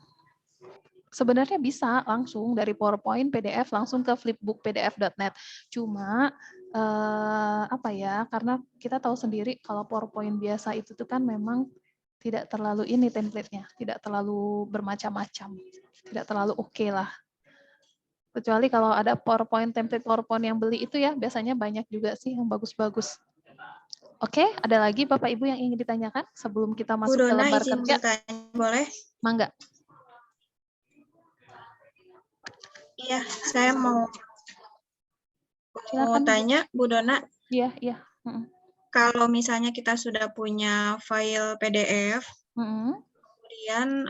Sebenarnya bisa langsung dari PowerPoint, PDF, langsung ke flipbook.pdf.net. Cuma, apa ya, karena kita tahu sendiri kalau PowerPoint biasa itu tuh kan memang tidak terlalu ini template-nya, tidak terlalu bermacam-macam, tidak terlalu oke lah. Kecuali kalau ada PowerPoint, template PowerPoint yang beli itu ya, biasanya banyak juga sih yang bagus-bagus. Oke, ada lagi Bapak Ibu yang ingin ditanyakan sebelum kita masuk ke lembar kerja? Bertanya, boleh? Mangga. Iya, saya mau Silakan, tanya, Bu Dona. Iya. Kalau misalnya kita sudah punya file PDF, kemudian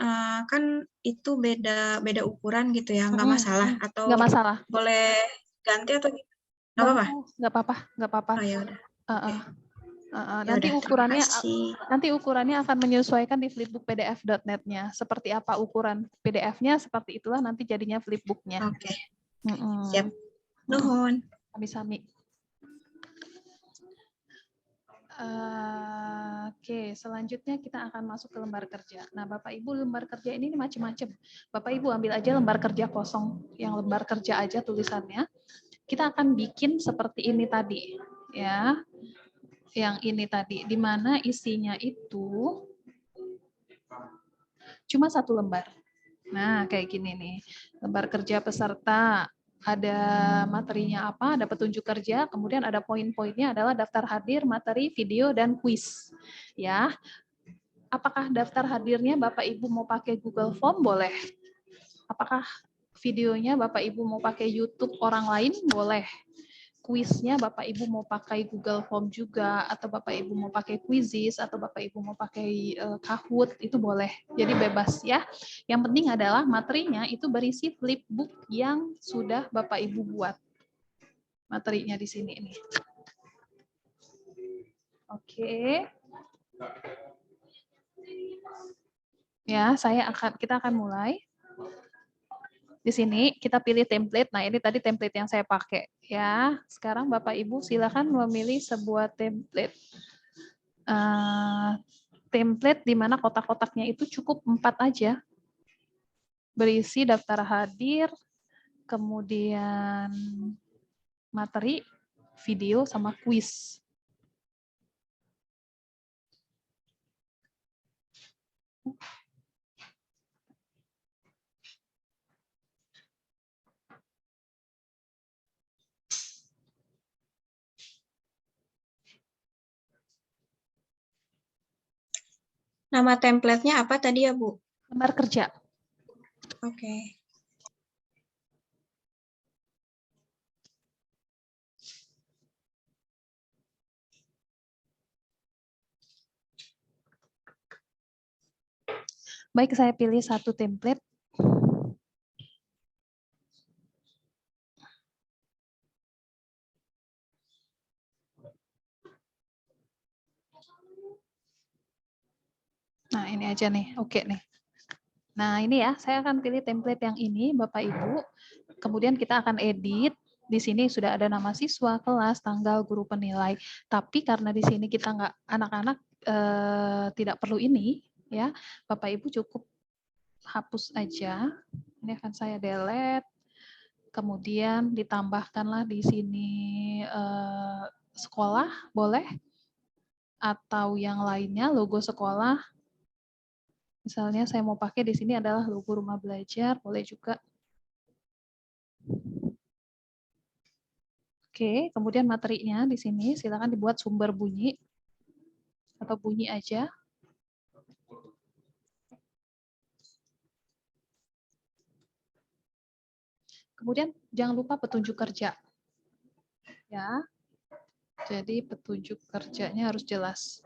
kan itu beda ukuran gitu ya, nggak masalah? Atau nggak masalah. boleh ganti atau gitu? Nggak apa-apa? Nggak apa-apa. Oh ya udah. Nanti ukurannya akan menyesuaikan di flipbook.pdf.net-nya. Seperti apa ukuran PDF-nya, seperti itulah nanti jadinya flipbook-nya. Oke. Siap. Nuhun. Sami-sami. Oke, selanjutnya kita akan masuk ke lembar kerja. Nah, Bapak Ibu, lembar kerja ini macam-macam. Bapak Ibu ambil aja lembar kerja kosong, yang lembar kerja aja tulisannya. Kita akan bikin seperti ini tadi, ya. Yang ini tadi, di mana isinya itu cuma satu lembar. Nah, kayak gini nih. Lembar kerja peserta. Ada materinya apa, ada petunjuk kerja, kemudian ada poin-poinnya adalah daftar hadir, materi, video, dan kuis. Ya, apakah daftar hadirnya Bapak Ibu mau pakai Google Form? Boleh. Apakah videonya Bapak Ibu mau pakai YouTube orang lain? Boleh. Kuisnya Bapak Ibu mau pakai Google Form juga, atau Bapak Ibu mau pakai Quizizz, atau Bapak Ibu mau pakai Kahoot, itu boleh. Jadi bebas ya. Yang penting adalah materinya itu berisi flipbook yang sudah Bapak Ibu buat. Materinya di sini ini. Oke. Ya, kita akan mulai. Di sini kita pilih template. Nah, ini tadi template yang saya pakai ya. Sekarang Bapak Ibu silakan memilih sebuah template. Template di mana kotak-kotaknya itu cukup 4 aja. Berisi daftar hadir, kemudian materi, video, sama kuis. Nama template-nya apa tadi ya, Bu? Lembar kerja. Oke. Baik, saya pilih satu template. Nah, ini aja nih. Oke nih. Nah, ini ya, saya akan pilih template yang ini, Bapak Ibu. Kemudian kita akan edit. Di sini sudah ada nama siswa, kelas, tanggal, guru, penilai. Tapi karena di sini kita nggak, anak-anak tidak perlu ini, ya, Bapak Ibu cukup hapus aja. Ini akan saya delete. Kemudian ditambahkanlah di sini sekolah, boleh. Atau yang lainnya, logo sekolah. Misalnya saya mau pakai di sini adalah logo rumah belajar, boleh juga. Oke, kemudian materinya di sini silakan dibuat sumber bunyi atau bunyi aja. Kemudian jangan lupa petunjuk kerja. Ya. Jadi petunjuk kerjanya harus jelas.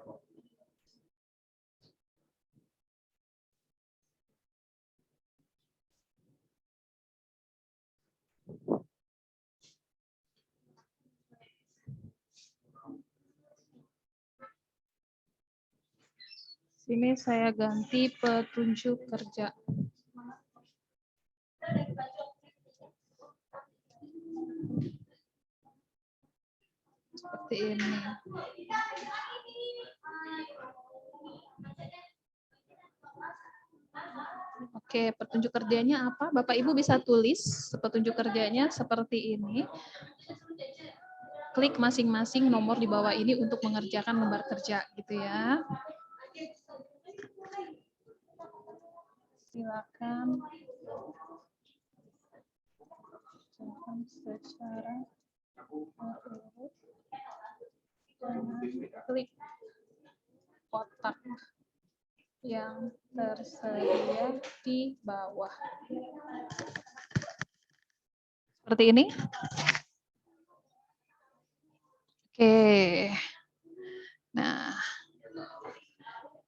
Sini saya ganti petunjuk kerja. Seperti ini. Oke, petunjuk kerjanya apa? Bapak Ibu bisa tulis petunjuk kerjanya seperti ini. Klik masing-masing nomor di bawah ini untuk mengerjakan lembar kerja, gitu ya. Silakan secara urut dengan klik kotak yang tersedia di bawah. Seperti ini. Oke. Nah,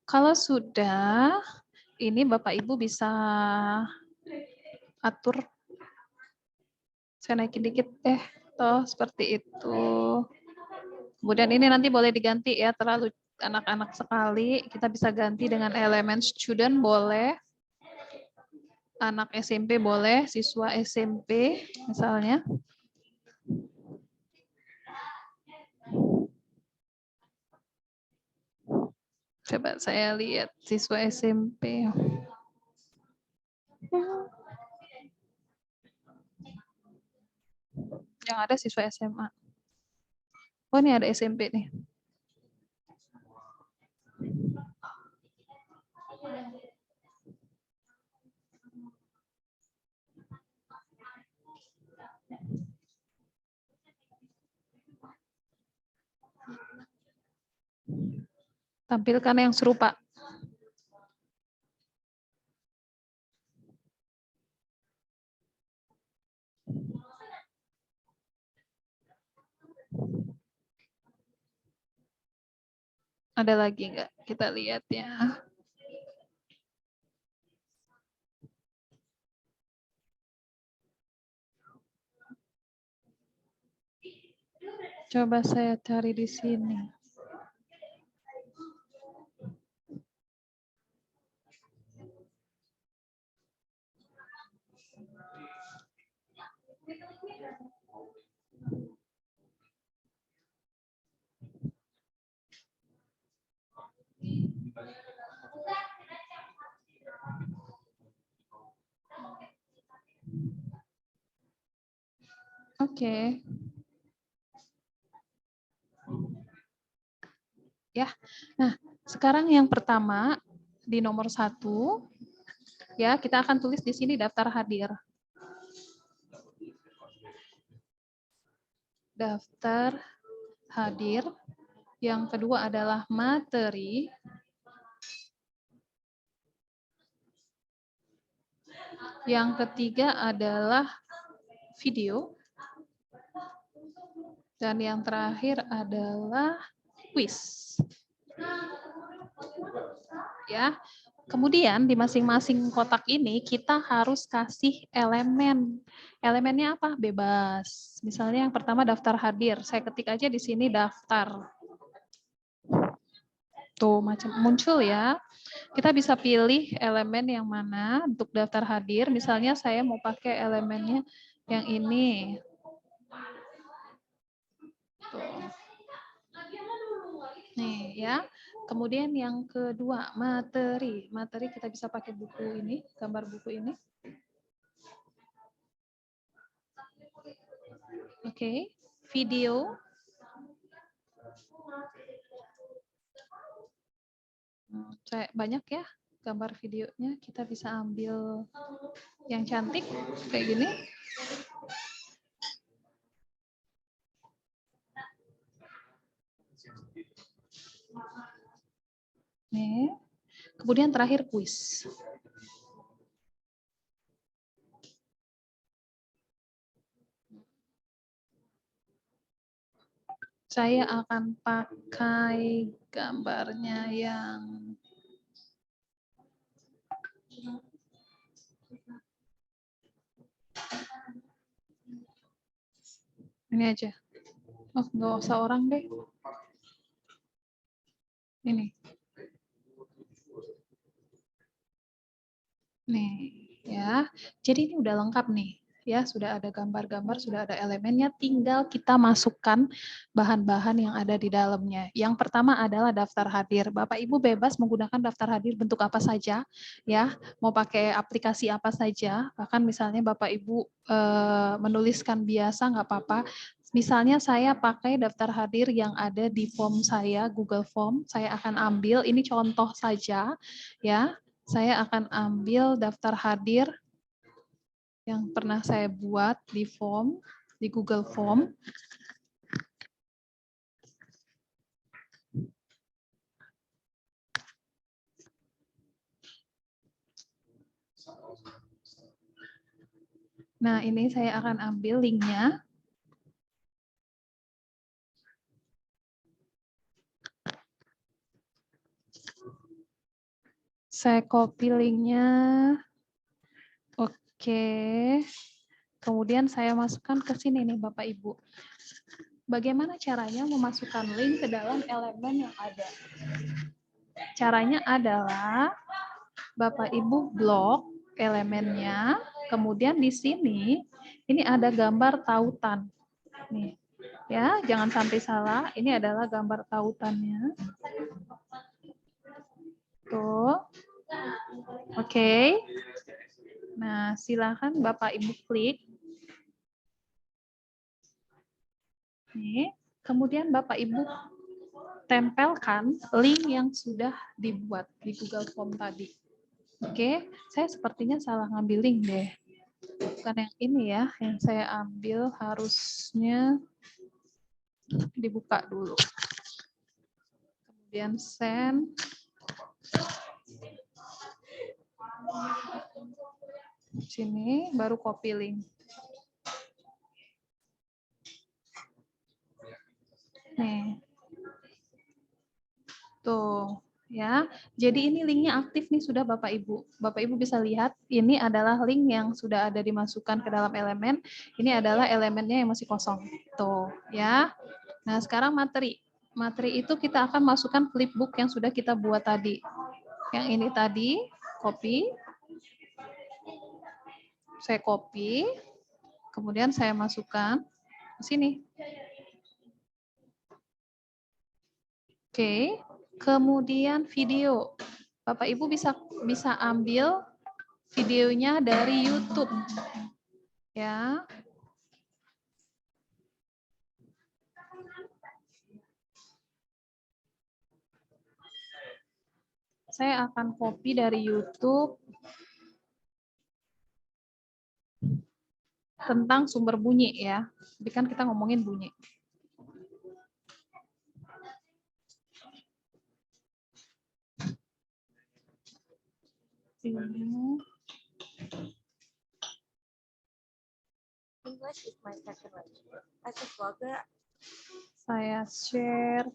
kalau sudah, ini Bapak Ibu bisa atur. Saya naikin dikit toh seperti itu. Kemudian ini nanti boleh diganti ya, terlalu anak-anak sekali. Kita bisa ganti dengan elemen student, boleh. Anak SMP boleh, siswa SMP misalnya. Coba saya lihat siswa SMP. Yang ada siswa SMA. Oh, ini ada SMP nih. Tampilkan yang serupa. Ada lagi nggak? Kita lihat ya. Coba saya cari di sini. Oke. Ya, nah sekarang yang pertama di nomor 1, ya kita akan tulis di sini daftar hadir. Daftar hadir. Yang kedua adalah materi. Yang ketiga adalah video. Dan yang terakhir adalah quiz. Ya. Kemudian di masing-masing kotak ini kita harus kasih elemen. Elemennya apa? Bebas. Misalnya yang pertama daftar hadir. Saya ketik aja di sini daftar. Tuh macam muncul ya. Kita bisa pilih elemen yang mana untuk daftar hadir. Misalnya saya mau pakai elemennya yang ini. Tuh. Nih ya. Kemudian yang kedua, materi. Materi kita bisa pakai buku ini, gambar buku ini. Oke, video. Saya banyak ya gambar videonya. Kita bisa ambil yang cantik kayak gini. Nih. Kemudian terakhir kuis. Saya akan pakai gambarnya yang ini aja. Oh, nggak usah orang deh. Ini. Nih, ya. Jadi ini udah lengkap nih. Ya, sudah ada gambar-gambar, sudah ada elemennya, tinggal kita masukkan bahan-bahan yang ada di dalamnya. Yang pertama adalah daftar hadir. Bapak Ibu bebas menggunakan daftar hadir bentuk apa saja, ya. Mau pakai aplikasi apa saja, bahkan misalnya Bapak Ibu menuliskan biasa nggak apa-apa. Misalnya saya pakai daftar hadir yang ada di form saya, Google Form, saya akan ambil, ini contoh saja, ya. Saya akan ambil daftar hadir yang pernah saya buat di form, di Google Form. Nah, ini saya akan ambil linknya. Saya copy linknya. Oke. Kemudian saya masukkan ke sini nih Bapak Ibu. Bagaimana caranya memasukkan link ke dalam elemen yang ada? Caranya adalah Bapak Ibu blok elemennya, kemudian di sini ini ada gambar tautan. Nih. Ya, jangan sampai salah. Ini adalah gambar tautannya. Tuh. Oke. Nah, silakan Bapak Ibu klik. Nih. Kemudian Bapak Ibu tempelkan link yang sudah dibuat di Google Form tadi. Oke, saya sepertinya salah ngambil link deh. Bukan yang ini ya, yang saya ambil harusnya dibuka dulu. Kemudian send. Sini baru copy link. Nih. Tuh, ya. Jadi ini linknya aktif nih sudah Bapak Ibu. Bapak Ibu bisa lihat ini adalah link yang sudah ada dimasukkan ke dalam elemen. Ini adalah elemennya yang masih kosong. Tuh, ya. Nah, sekarang materi. Materi itu kita akan masukkan flipbook yang sudah kita buat tadi. Yang ini tadi, copy. Saya copy. Kemudian saya masukkan ke sini. Oke. Kemudian video. Bapak Ibu bisa ambil videonya dari YouTube. Ya. Saya akan copy dari YouTube tentang sumber bunyi ya. Jadi kan kita ngomongin bunyi. English is my second language. As a vlogger, Saya share.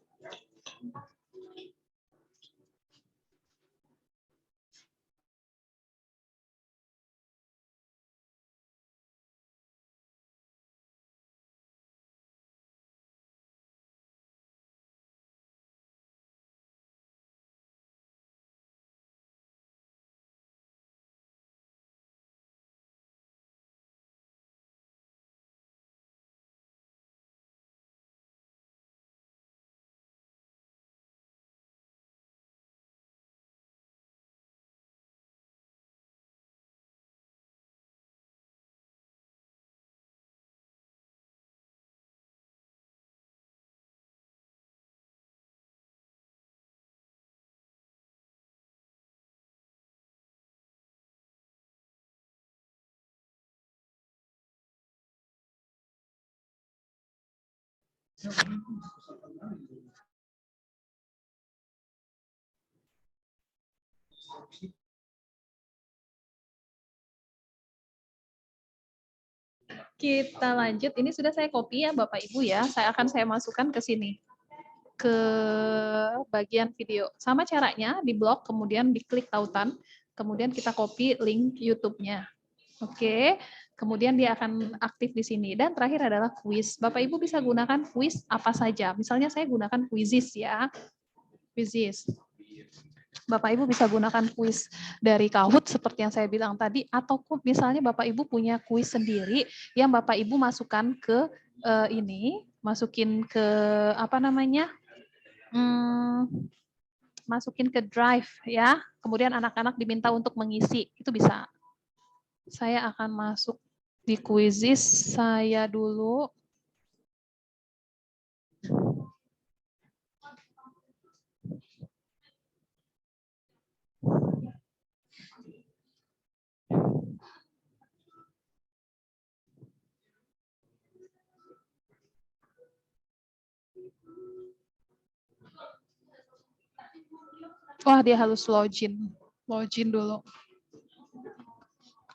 Kita lanjut. Ini sudah saya copy ya Bapak Ibu ya. Saya masukkan ke sini. Ke bagian video. Sama caranya di blok, kemudian diklik tautan, kemudian kita copy link YouTube-nya. Oke. Kemudian dia akan aktif di sini. Dan terakhir adalah quiz. Bapak Ibu bisa gunakan quiz apa saja. Misalnya saya gunakan Quizizz ya. Quizizz. Bapak Ibu bisa gunakan kuis dari Kahoot seperti yang saya bilang tadi, atau misalnya Bapak Ibu punya kuis sendiri yang Bapak Ibu masukkan ke masukin ke apa namanya, masukin ke Drive ya. Kemudian anak-anak diminta untuk mengisi, itu bisa. Saya akan masuk di Quizizz saya dulu. Wah, dia harus login dulu.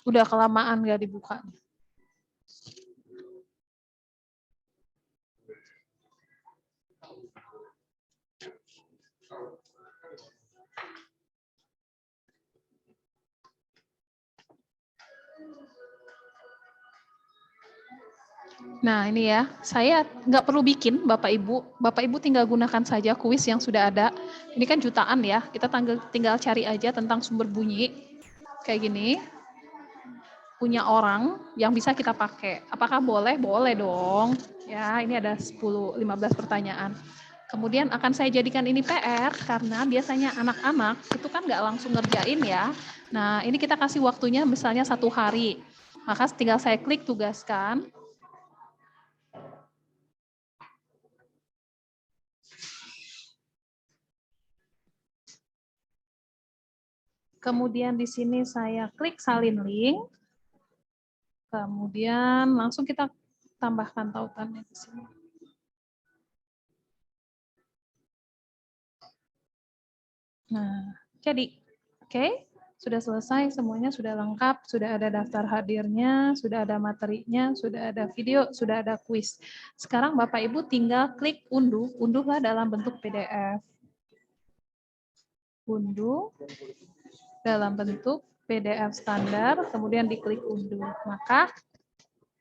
Udah kelamaan nggak dibuka. Nah, ini ya, saya nggak perlu bikin, Bapak Ibu. Bapak Ibu tinggal gunakan saja kuis yang sudah ada. Ini kan jutaan ya, kita tinggal cari aja tentang sumber bunyi. Kayak gini. Punya orang yang bisa kita pakai. Apakah boleh? Boleh dong. Ya, ini ada 10-15 pertanyaan. Kemudian akan saya jadikan ini PR, karena biasanya anak-anak itu kan nggak langsung ngerjain ya. Nah, ini kita kasih waktunya misalnya 1 hari. Maka tinggal saya klik tugaskan. Kemudian di sini saya klik salin link. Kemudian langsung kita tambahkan tautannya di sini. Nah, jadi, oke, sudah selesai, semuanya sudah lengkap, sudah ada daftar hadirnya, sudah ada materinya, sudah ada video, sudah ada kuis. Sekarang Bapak Ibu tinggal klik unduh, unduhlah dalam bentuk PDF. Unduh dalam bentuk PDF standar, kemudian diklik unduh. Maka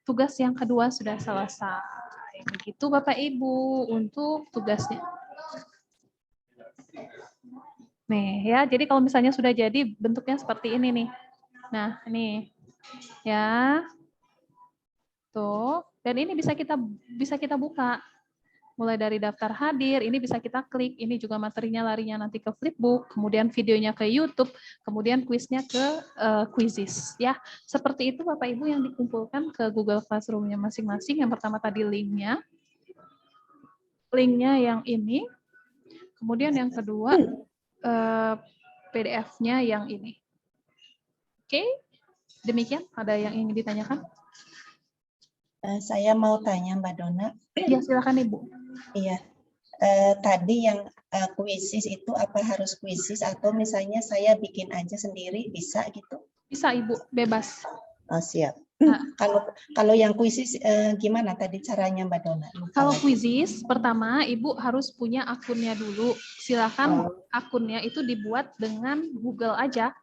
tugas yang kedua sudah selesai. Begitu Bapak Ibu untuk tugasnya. Nih ya, jadi kalau misalnya sudah jadi bentuknya seperti ini nih. Nah, ini ya. Tuh, dan ini bisa kita buka. Mulai dari daftar hadir, ini bisa kita klik, ini juga materinya larinya nanti ke Flipbook, kemudian videonya ke YouTube, kemudian kuisnya ke Quizizz ya. Seperti itu Bapak Ibu yang dikumpulkan ke Google Classroom-nya masing-masing. Yang pertama tadi linknya yang ini. Kemudian yang kedua PDF-nya yang ini. Oke, demikian. Ada yang ingin ditanyakan? Saya mau tanya Mbak Dona. Ya, silakan Ibu. Iya. Tadi yang Quizizz itu apa harus Quizizz atau misalnya saya bikin aja sendiri bisa gitu? Bisa Ibu, bebas. Oh, siap. Nah. Kalau yang Quizizz gimana tadi caranya Mbak Dona? Kalau Quizizz, pertama Ibu harus punya akunnya dulu. Silakan akunnya itu dibuat dengan Google aja.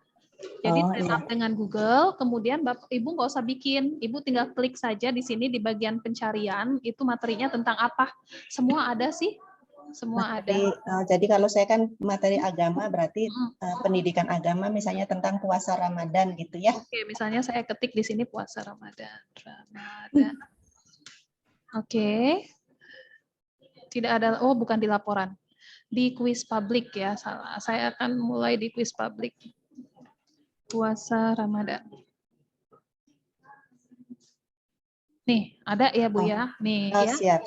Jadi setup dengan Google, kemudian Ibu nggak usah bikin, Ibu tinggal klik saja di sini di bagian pencarian, itu materinya tentang apa. Semua ada sih, semua ada. Jadi kalau saya kan materi agama, berarti pendidikan agama misalnya tentang puasa Ramadan gitu ya. Oke, misalnya saya ketik di sini puasa Ramadan. Oke. Tidak ada, oh bukan di laporan. Di kuis publik ya, salah. Saya akan mulai di kuis publik. Puasa Ramadan. Nih, ada ya Bu ya. Nih ya. Siap.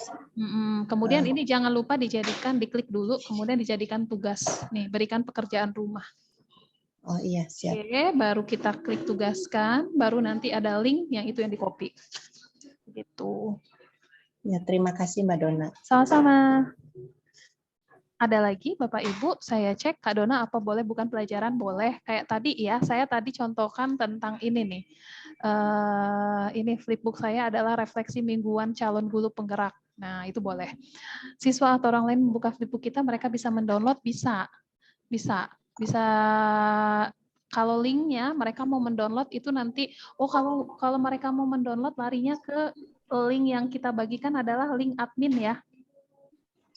Kemudian ini jangan lupa dijadikan, diklik dulu, kemudian dijadikan tugas. Nih, berikan pekerjaan rumah. Oh iya, siap. Oke, baru kita klik tugaskan, baru nanti ada link yang itu yang di-copy. Gitu. Ya, terima kasih Mbak Dona. Sama-sama. Ada lagi Bapak Ibu, saya cek Kak Dona apa boleh bukan pelajaran? Boleh. Kayak tadi ya, saya tadi contohkan tentang ini nih. Ini flipbook saya adalah refleksi mingguan calon guru penggerak. Nah, itu boleh. Siswa atau orang lain membuka flipbook kita, mereka bisa mendownload, bisa. Kalau linknya mereka mau mendownload itu nanti, kalau mereka mau mendownload larinya ke link yang kita bagikan adalah link admin ya.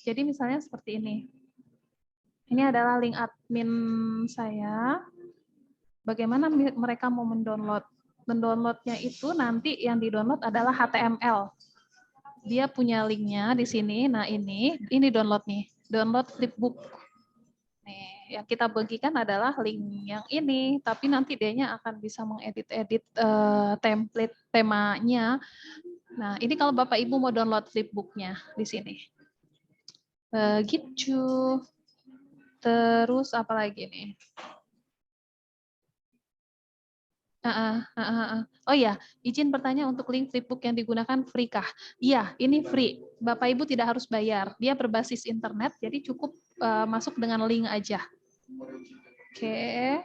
Jadi misalnya seperti ini. Ini adalah link admin saya. Bagaimana mereka mau mendownload? Mendownloadnya itu nanti yang didownload adalah HTML. Dia punya linknya di sini. Nah ini download nih. Download flipbook. Nih, yang kita bagikan adalah link yang ini. Tapi nanti dianya akan bisa mengedit-edit template temanya. Nah ini kalau Bapak Ibu mau download flipbooknya di sini. Gitu. Terus apa lagi nih? Oh ya, izin bertanya untuk link flipbook yang digunakan free kah? Iya, ini free. Bapak Ibu tidak harus bayar. Dia berbasis internet, jadi cukup masuk dengan link aja. Oke.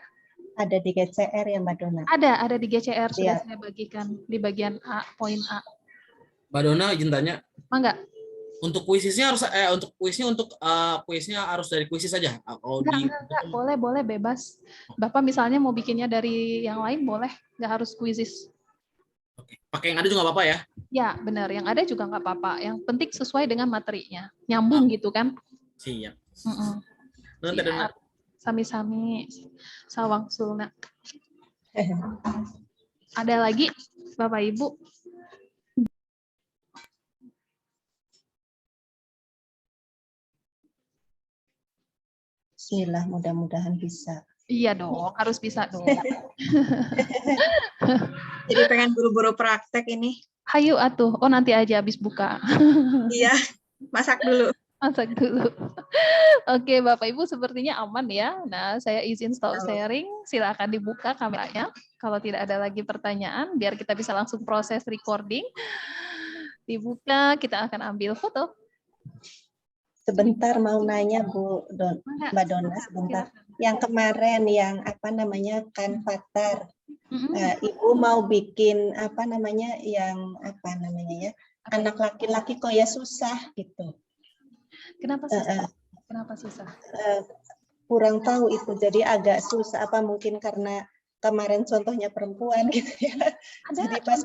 Ada di GCR ya Mbak Dona? Ada di GCR, sudah saya bagikan di bagian A, poin A. Mbak Dona izin tanya. Mangga. Untuk kuisnya harus dari Quizizz saja. Enggak, boleh bebas. Bapak misalnya mau bikinnya dari yang lain boleh, nggak harus Quizizz. Oke. Pakai yang ada juga nggak apa-apa ya? Ya benar, yang ada juga nggak apa-apa. Yang penting sesuai dengan materinya, nyambung gitu kan? Siap. Siap. Sami-sami, sawang sulna. Ada lagi, Bapak Ibu? Bismillah, mudah-mudahan bisa. Iya dong, harus bisa dong. Jadi pengen buru-buru praktek ini. Hayu atuh, nanti aja habis buka. Iya, masak dulu. Masak dulu. Oke, Bapak Ibu sepertinya aman ya. Nah, saya izin stop sharing. Silakan dibuka kameranya. Kalau tidak ada lagi pertanyaan, biar kita bisa langsung proses recording. Dibuka, kita akan ambil foto. Sebentar mau nanya Mbak Donna sebentar. Yang kemarin yang apa namanya Kanvatar. Ibu mau bikin apa namanya yang apa namanya ya anak laki-laki kok ya susah gitu. Kenapa susah? Kenapa susah? Kurang tahu itu, jadi agak susah. Apa mungkin karena kemarin contohnya perempuan gitu ya? Ada jadi pas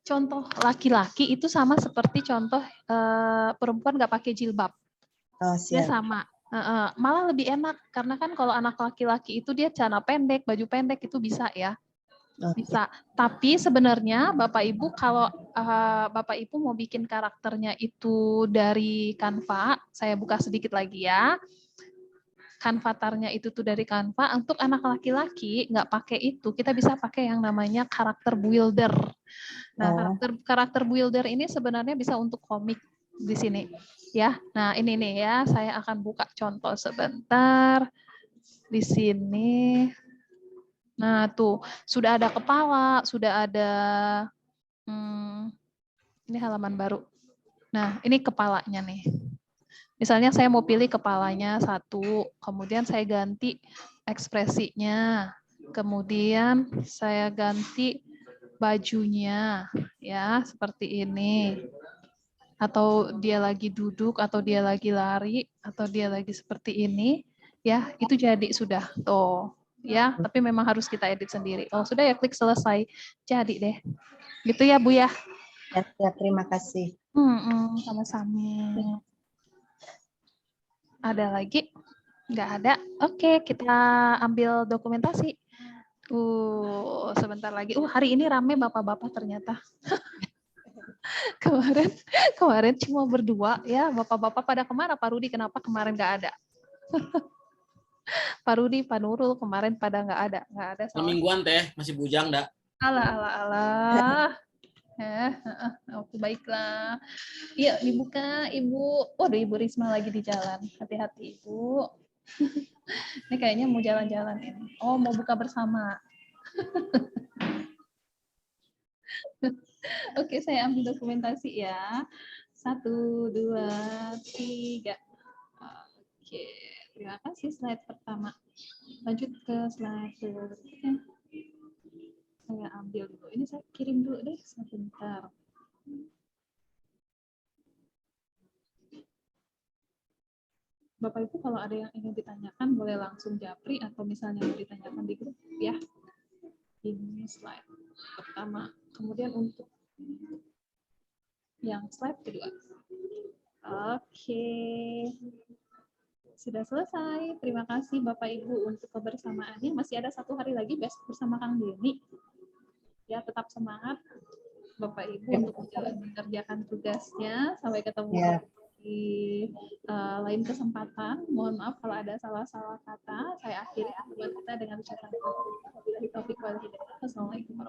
contoh laki-laki itu sama seperti contoh perempuan nggak pakai jilbab. Oh, dia sama. Malah lebih enak karena kan kalau anak laki-laki itu dia celana pendek, baju pendek itu bisa ya. Bisa. Tapi sebenarnya Bapak Ibu kalau Bapak Ibu mau bikin karakternya itu dari Canva, saya buka sedikit lagi ya. Canvatarnya itu tuh dari Canva. Untuk anak laki-laki nggak pakai itu, kita bisa pakai yang namanya karakter builder. Nah, karakter builder ini sebenarnya bisa untuk komik di sini. Ya, nah ini nih ya, saya akan buka contoh sebentar di sini. Nah tuh sudah ada kepala, sudah ada ini halaman baru. Nah ini kepalanya nih. Misalnya saya mau pilih kepalanya satu, kemudian saya ganti ekspresinya, kemudian saya ganti bajunya, ya seperti ini. Atau dia lagi duduk, atau dia lagi lari, atau dia lagi seperti ini, ya itu jadi sudah tuh, ya. Tapi memang harus kita edit sendiri. Kalau sudah ya klik selesai, jadi deh. Gitu ya Bu ya. Ya, terima kasih. Sama-sama. Ada lagi? Nggak ada. Oke, kita ambil dokumentasi. Sebentar lagi. Hari ini rame bapak-bapak ternyata. Kemarin cuma berdua ya, bapak-bapak pada kemana? Pak Rudi kenapa kemarin nggak ada? Pak Rudi, Pak Nurul kemarin pada nggak ada. Mingguan teh masih bujang dah. Alah. Oke, baiklah. Iya, dibuka Ibu. Waduh, Ibu Risma lagi di jalan. Hati-hati Ibu. Ini kayaknya mau jalan-jalan ini. Oh, mau buka bersama. Oke, saya ambil dokumentasi ya. 1, 2, 3. Oke, terima kasih slide pertama. Lanjut ke slide berikutnya. Saya ambil dulu. Ini saya kirim dulu deh sebentar. Bapak Ibu kalau ada yang ingin ditanyakan boleh langsung japri atau misalnya mau ditanyakan di grup ya. Ini slide pertama. Kemudian untuk yang slide kedua. Oke. Sudah selesai. Terima kasih Bapak Ibu untuk kebersamaannya. Masih ada 1 hari lagi besok bersama Kang Denny. Ya, tetap semangat Bapak Ibu untuk mengerjakan tugasnya. Sampai ketemu di lain kesempatan. Mohon maaf kalau ada salah-salah kata. Saya akhiri pertemuan kita dengan ucapan Assalamualaikum warahmatullahi wabarakatuh.